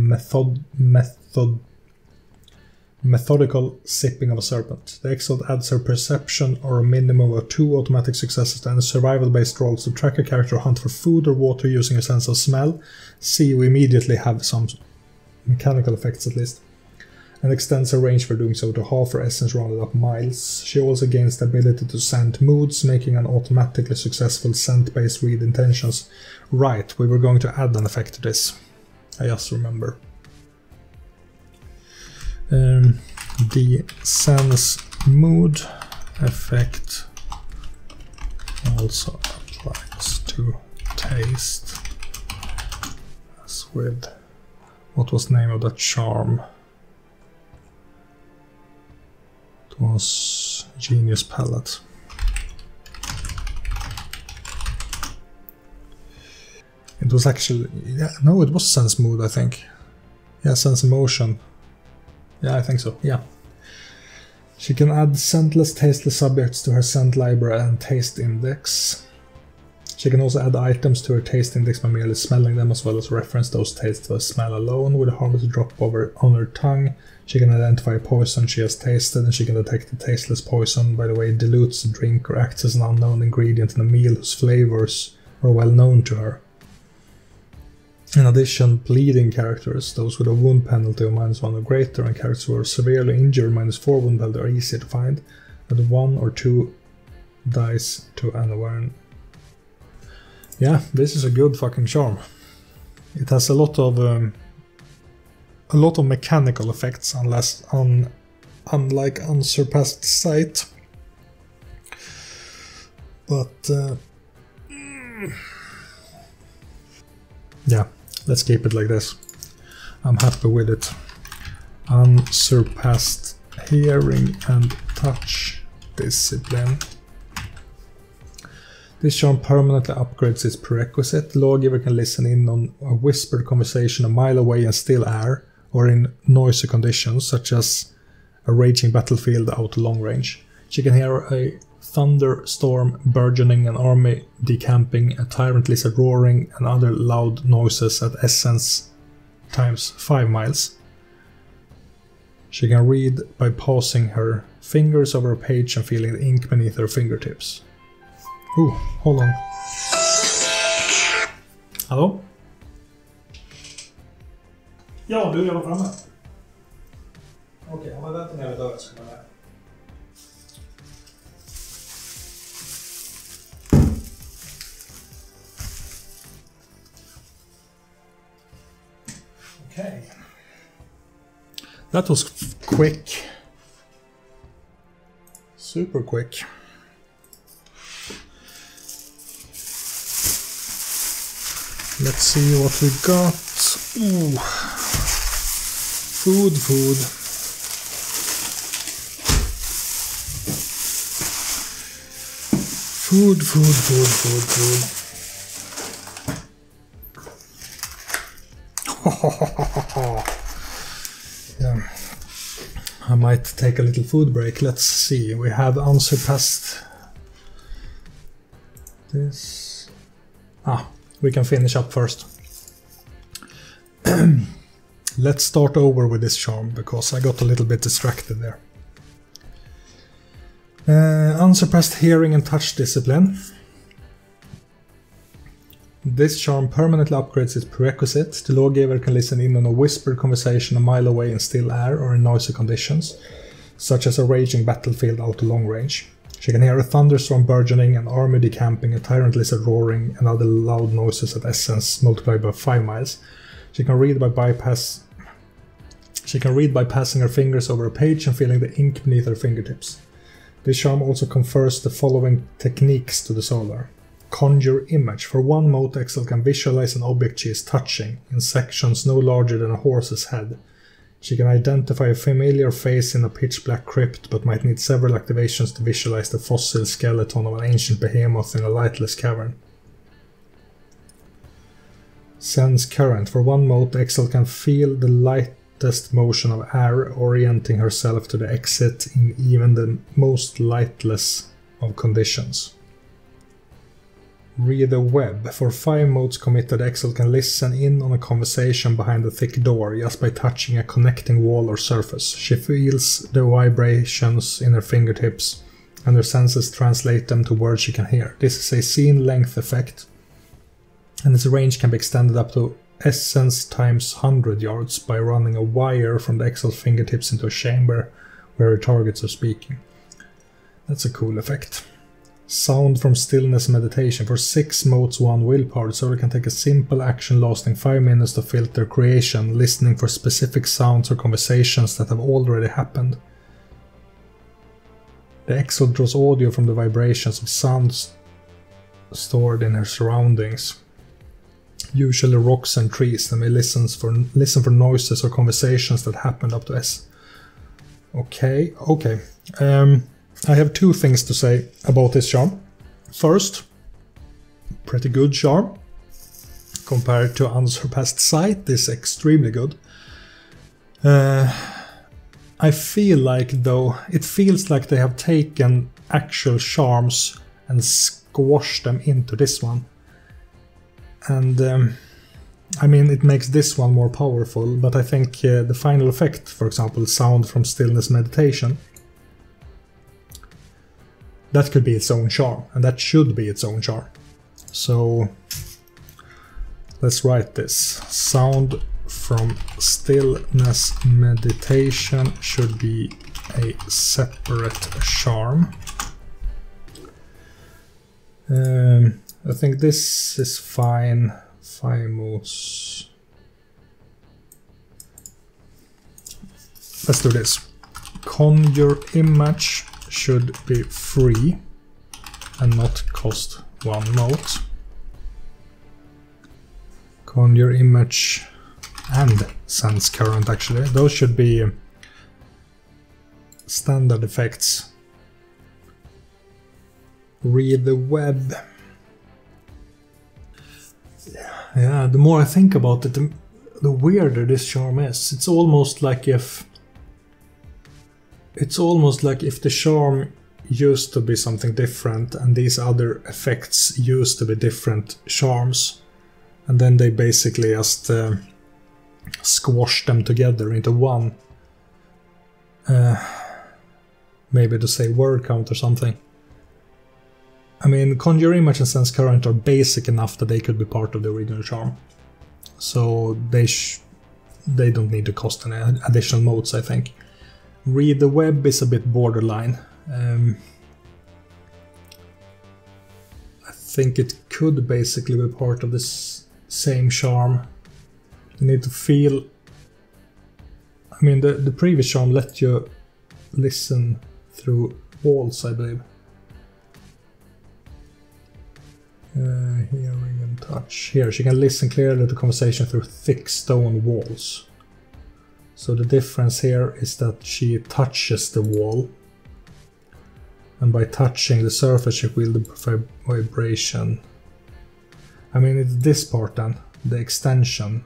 methodical sipping of a serpent. The Exalted adds her perception or a minimum of 2 automatic successes to any survival-based rolls to track a character or hunt for food or water using a sense of smell. See, we immediately have some mechanical effects at least, and extends her range for doing so to half her essence rounded up miles. She also gains the ability to scent moods, making an automatically successful scent-based read intentions. Right, we were going to add an effect to this. I just remember. The sense mood effect also applies to taste, as with, what was the name of that charm? It was Genius Palate. It was actually, yeah, no, it was sense mood, I think. Yeah, sense emotion. Yeah, I think so, yeah. She can add scentless, tasteless subjects to her scent library and taste index. She can also add items to her taste index by merely smelling them, as well as reference those tastes to a smell alone with a harmless drop on her tongue. She can identify poison she has tasted, and she can detect the tasteless poison by the way it dilutes the drink or acts as an unknown ingredient in a meal whose flavors are well known to her. In addition, bleeding characters, those with a wound penalty of -1 or greater, and characters who are severely injured -4 wound penalty are easy to find. Add 1 or 2 dice to an awareness. Yeah, this is a good fucking charm. It has a lot of mechanical effects, unlike Unsurpassed Sight. But yeah, let's keep it like this. I'm happy with it. Unsurpassed hearing and touch discipline. This charm permanently upgrades its prerequisite. The lawgiver can listen in on a whispered conversation a mile away in still air, or in noisy conditions, such as a raging battlefield out to long range. She can hear a thunderstorm burgeoning, an army decamping, a tyrant lizard roaring, and other loud noises at essence times 5 miles. She can read by passing her fingers over a page and feeling the ink beneath her fingertips. Ooh, hold on. Hallå? Ja, du, jag var framme. Okej, men vänta när jag dör så kommer jag med. Okay. That was quick. Super quick. Let's see what we got. Ooh. Food. Food, food, food, food, food. Yeah. I might take a little food break. Let's see. We have Unsurpassed. This. We can finish up first. Let's start over with this charm because I got a little bit distracted there. Unsurpassed hearing and touch discipline. This charm permanently upgrades its prerequisite. The lawgiver can listen in on a whispered conversation a mile away in still air or in noisy conditions, such as a raging battlefield out to long range. She can hear a thunderstorm burgeoning, an army decamping, a tyrant lizard roaring, and other loud noises at essence multiplied by 5 miles. She can read by passing her fingers over a page and feeling the ink beneath her fingertips. This charm also confers the following techniques to the solar. Conjure image. For 1 mote, Exalt can visualize an object she is touching, in sections no larger than a horse's head. She can identify a familiar face in a pitch-black crypt, but might need several activations to visualize the fossil skeleton of an ancient behemoth in a lightless cavern. Sense current. For 1 mote, Exalt can feel the lightest motion of air, orienting herself to the exit in even the most lightless of conditions. Read the web. For 5 modes committed, Exalt can listen in on a conversation behind a thick door just by touching a connecting wall or surface. She feels the vibrations in her fingertips, and her senses translate them to words she can hear. This is a scene length effect, and its range can be extended up to essence times 100 yards by running a wire from the Exalt fingertips into a chamber where her targets are speaking. That's a cool effect. Sound from stillness meditation. For 6 modes 1 willpower, the solar can take a simple action lasting 5 minutes to filter creation, listening for specific sounds or conversations that have already happened. The Exalt draws audio from the vibrations of sounds stored in her surroundings, usually rocks and trees, and may listen for noises or conversations that happened up to S. Okay. I have 2 things to say about this charm. First, pretty good charm. Compared to Unsurpassed Sight, this is extremely good. I feel like, though, it feels like they have taken actual charms and squashed them into this one. And I mean, it makes this one more powerful, but I think the final effect, for example, sound from stillness meditation, that could be its own charm, and that should be its own charm. So let's write this. Sound from stillness meditation should be a separate charm. I think this is fine. Famous. Let's do this. Conjure image should be free and not cost 1 mote. Conjure image and sense current, actually. Those should be standard effects. Read the web. Yeah, the more I think about it, the weirder this charm is. It's almost like if the charm used to be something different and these other effects used to be different charms, and then they basically just squash them together into one. Maybe to say word count or something. I mean, Conjure Image and Sense Current are basic enough that they could be part of the original charm. So they don't need to cost any additional modes, I think. Read the web is a bit borderline. I think it could basically be part of this same charm. You need to feel... I mean, the previous charm let you listen through walls, I believe. Hearing and touch. Here, she can listen clearly to conversation through thick stone walls. So the difference here is that she touches the wall, and by touching the surface you feel the vibration. I mean, it's this part then, the extension.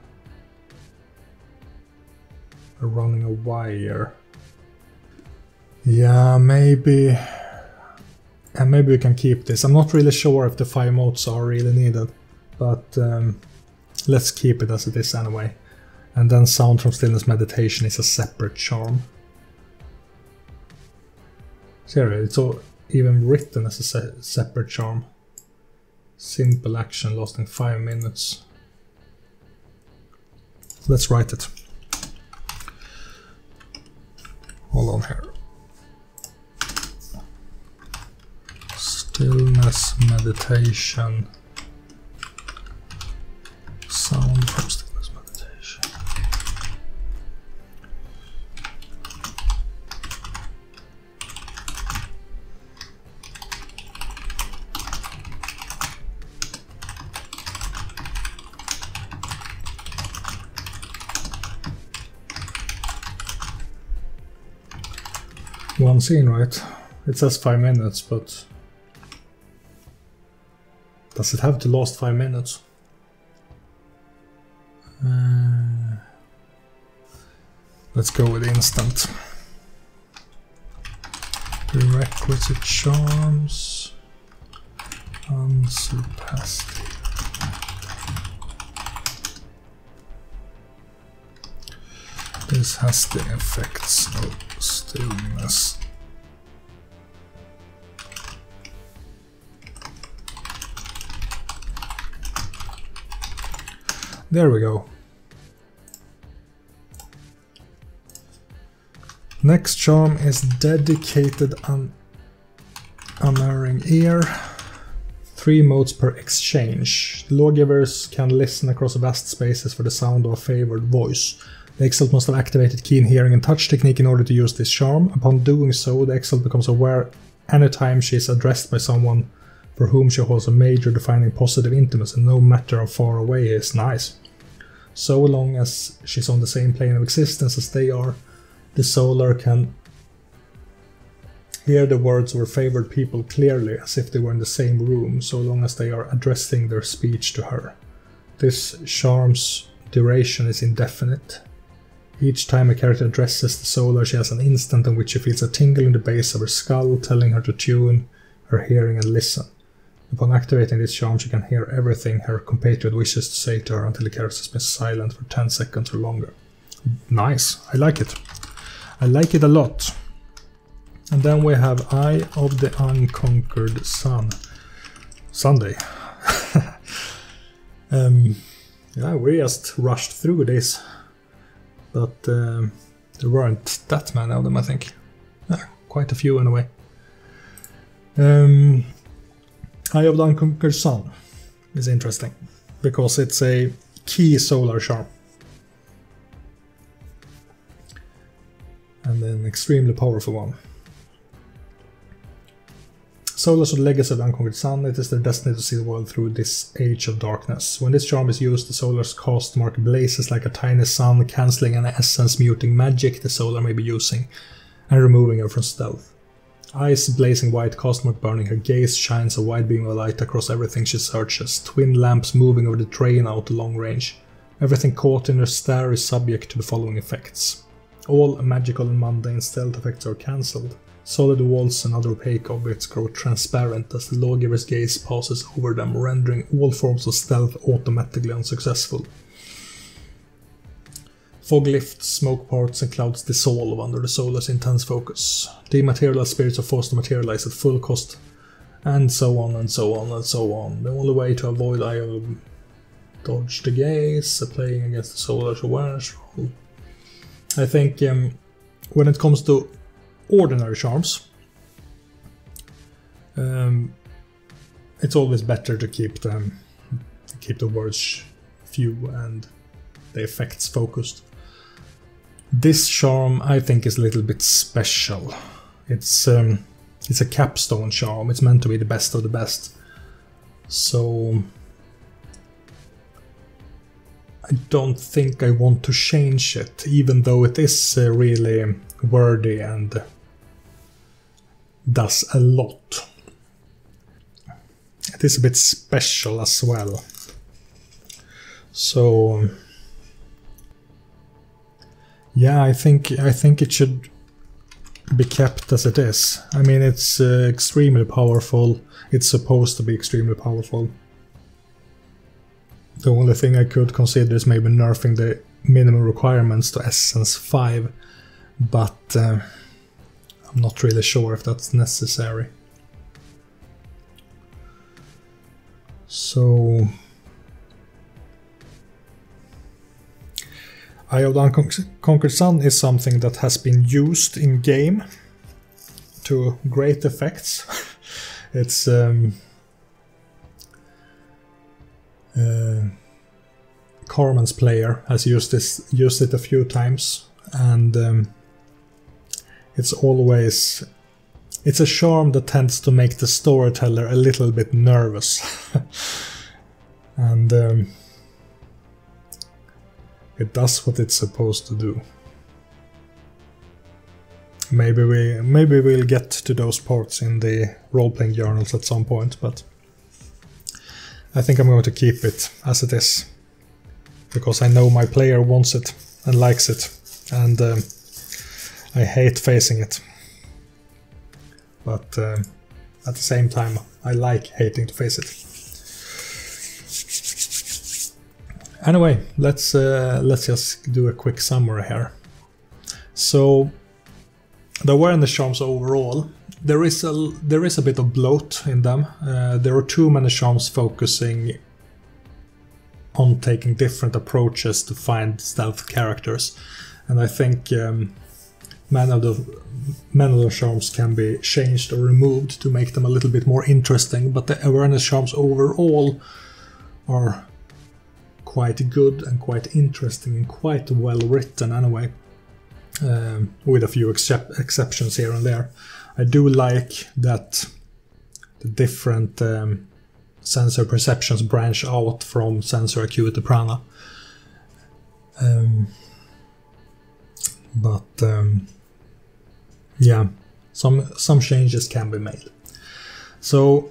We're running a wire. Yeah, maybe... And maybe we can keep this. I'm not really sure if the 5 modes are really needed, but let's keep it as it is anyway. And then Sound from Stillness Meditation is a separate charm. Seriously, it's all even written as a separate charm. Simple action lasting 5 minutes. Let's write it. Hold on here. Stillness meditation. Sound from stillness meditation. One scene, right? It says 5 minutes, but does it have to last 5 minutes? Let's go with instant. Prerequisite charms. Unsurpassed. This has the effects of stillness. There we go. Next charm is dedicated Unerring Ear. 3 modes per exchange. The lawgivers can listen across vast spaces for the sound of a favored voice. The Exalt must have activated keen hearing and touch technique in order to use this charm. Upon doing so, the Exalt becomes aware anytime she is addressed by someone for whom she holds a major defining positive intimacy, no matter how far away he is. Nice. So long as she's on the same plane of existence as they are, the Solar can hear the words of her favored people clearly, as if they were in the same room, so long as they are addressing their speech to her. This charm's duration is indefinite. Each time a character addresses the Solar, she has an instant in which she feels a tingle in the base of her skull, telling her to tune her hearing and listen. Upon activating this charm, she can hear everything her compatriot wishes to say to her until the character has been silent for 10 seconds or longer. Nice, I like it. I like it a lot. And then we have Eye of the Unconquered Sun. Sunday. Yeah, we just rushed through this. But there weren't that many of them, I think. Yeah, quite a few anyway. Eye of the Unconquered Sun is interesting, because it's a key solar charm. And an extremely powerful one. Solars of the legacy of the Unconquered Sun, it is their destiny to see the world through this age of darkness. When this charm is used, the Solar's cast mark blazes like a tiny sun, cancelling any essence muting magic the Solar may be using, and removing her from stealth. Eyes blazing white, cast mark burning, her gaze shines a wide beam of light across everything she searches, twin lamps moving over the terrain out to long range. Everything caught in her stare is subject to the following effects. All magical and mundane stealth effects are cancelled. Solid walls and other opaque objects grow transparent as the lawgiver's gaze passes over them, rendering all forms of stealth automatically unsuccessful. Fog lifts, smoke parts and clouds dissolve under the Solar's intense focus. Dematerialized spirits are forced to materialize at full cost, and so on and so on and so on. The only way to avoid Eye of dodge the gaze, playing against the Solar's awareness roll. I think when it comes to ordinary charms, it's always better to keep the words few and the effects focused. This charm I think is a little bit special. It's a capstone charm. It's meant to be the best of the best. So I don't think I want to change it, even though it is really wordy and does a lot. It is a bit special as well. So yeah, I think it should be kept as it is. I mean, it's extremely powerful. It's supposed to be extremely powerful. The only thing I could consider is maybe nerfing the minimum requirements to Essence 5, but I'm not really sure if that's necessary. So Eye of the Unconquered Sun is something that has been used in game to great effects. It's Carmen's player has used it a few times, and it's a charm that tends to make the storyteller a little bit nervous. And it does what it's supposed to do. Maybe we'll get to those parts in the role-playing journals at some point, but I think I'm going to keep it as it is, because I know my player wants it and likes it, and I hate facing it. But at the same time, I like hating to face it. Anyway, let's just do a quick summary here. So the awareness charms overall, there is a bit of bloat in them. There are too many charms focusing on taking different approaches to find stealth characters, and I think many of the charms can be changed or removed to make them a little bit more interesting. But the awareness charms overall are quite good and quite interesting and quite well written anyway, with a few exceptions here and there. I do like that the different sensor perceptions branch out from sensor Acuity Prana. Yeah, some changes can be made. So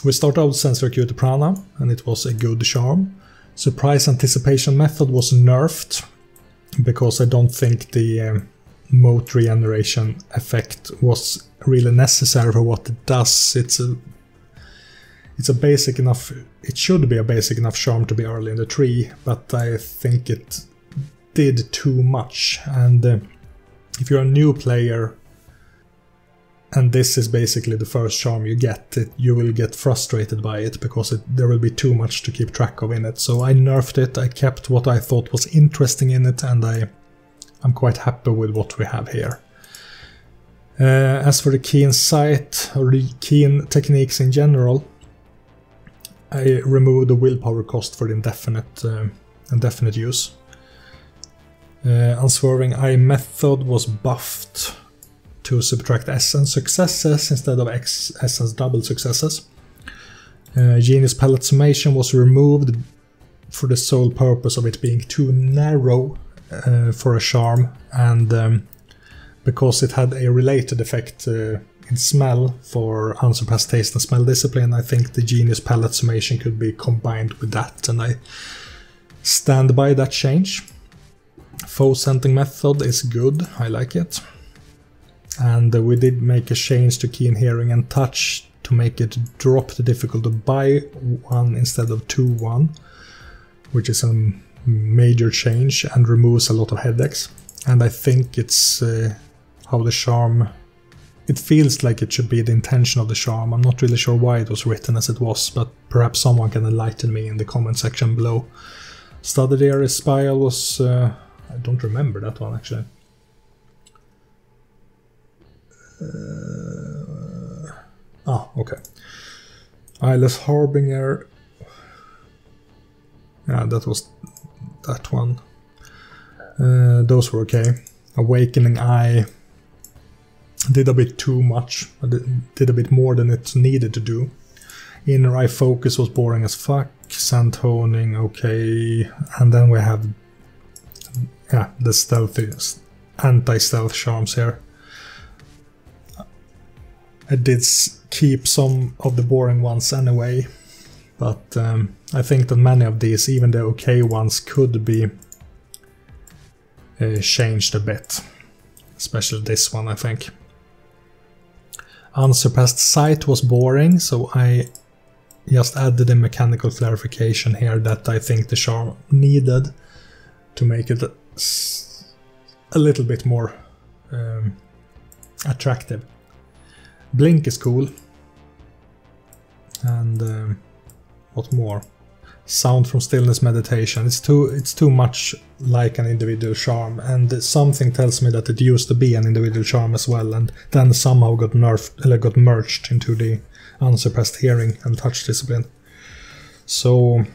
we start out with sensor Acuity Prana, and it was a good charm. Surprise Anticipation Method was nerfed because I don't think the mote regeneration effect was really necessary for what it does. It's a basic enough, it should be a basic enough charm to be early in the tree, but I think it did too much. And if you're a new player and this is basically the first charm you get, you will get frustrated by it because there will be too much to keep track of in it. So I nerfed it, I kept what I thought was interesting in it, and I'm quite happy with what we have here. As for the keen sight, or the keen techniques in general, I removed the willpower cost for the indefinite use. Unswerving Eye Method was buffed to subtract essence successes instead of essence double successes. Genius Palate Summation was removed for the sole purpose of it being too narrow for a charm, and because it had a related effect in smell for Unsurpassed Taste and Smell Discipline, I think the Genius Palate Summation could be combined with that, and I stand by that change. Faux Scenting Method is good, I like it. And we did make a change to Keen Hearing and Touch to make it drop the difficulty by 1 instead of 2-1, which is a major change and removes a lot of headaches. And I think it's how the charm, it feels like it should be the intention of the charm. I'm not really sure why it was written as it was, but perhaps someone can enlighten me in the comment section below. Studied Ear Espial was, I don't remember that one actually. Okay. Eyeless Harbinger. Yeah, that was that one. Those were okay. Awakening Eye did a bit too much. I did a bit more than it needed to do. Inner Eye Focus was boring as fuck. Sand Honing, okay. And then we have the stealthy anti-stealth charms here. I did keep some of the boring ones anyway, but I think that many of these, even the okay ones, could be changed a bit. Especially this one, I think. Unsurpassed sight was boring, so I just added a mechanical clarification here that I think the charm needed to make it a little bit more attractive. Blink is cool. And what more? Sound from stillness meditation. It's too much like an individual charm, and something tells me that it used to be an individual charm as well, and then somehow got nerfed, got merged into the unsurpassed hearing and touch discipline. So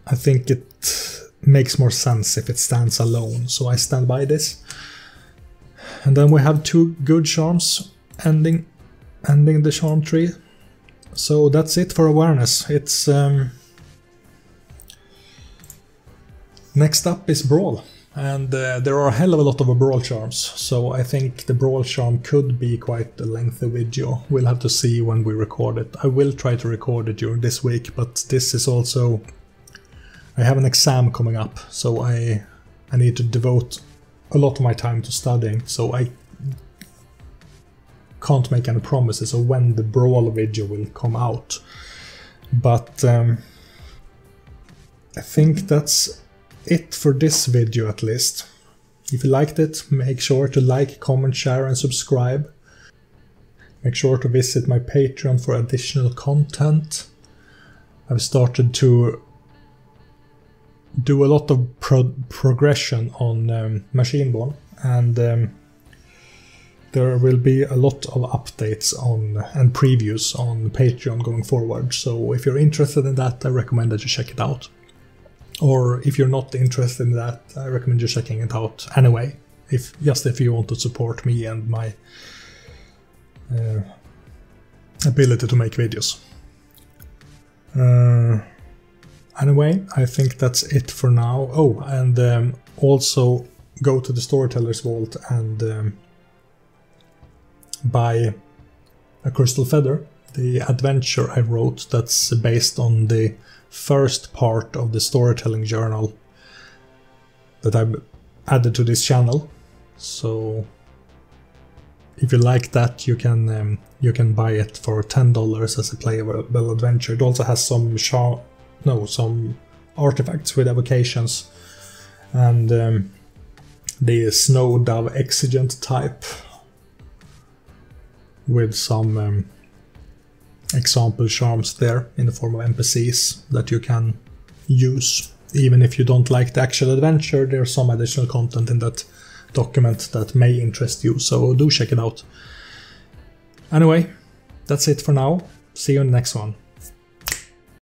I think it makes more sense if it stands alone, so I stand by this. And then we have 2 good charms ending the charm tree. So that's it for awareness. It's next up is Brawl, and there are a hell of a lot of Brawl charms, so I think the Brawl charm could be quite a lengthy video. We'll have to see when we record it. I will try to record it during this week, but this is also... I have an exam coming up, so I need to devote a lot of my time to studying, so I can't make any promises of when the Brawl video will come out. But I think that's it for this video at least. If you liked it, make sure to like, comment, share and subscribe. Make sure to visit my Patreon for additional content. I've started to do a lot of progression on Machineborn, and there will be a lot of updates on and previews on Patreon going forward, so if you're interested in that, I recommend that you check it out. Or if you're not interested in that, I recommend you checking it out anyway, if you want to support me and my ability to make videos. Anyway, I think that's it for now. Oh, and also go to the Storyteller's Vault and buy a Crystal Feather, the adventure I wrote that's based on the first part of the storytelling journal that I've added to this channel. So if you like that, you can buy it for $10 as a playable adventure. It also has some artifacts with evocations, and the Snow Dove Exigent type with some example charms there in the form of NPCs that you can use. Even if you don't like the actual adventure, there's some additional content in that document that may interest you, so do check it out. Anyway, that's it for now. See you in the next one.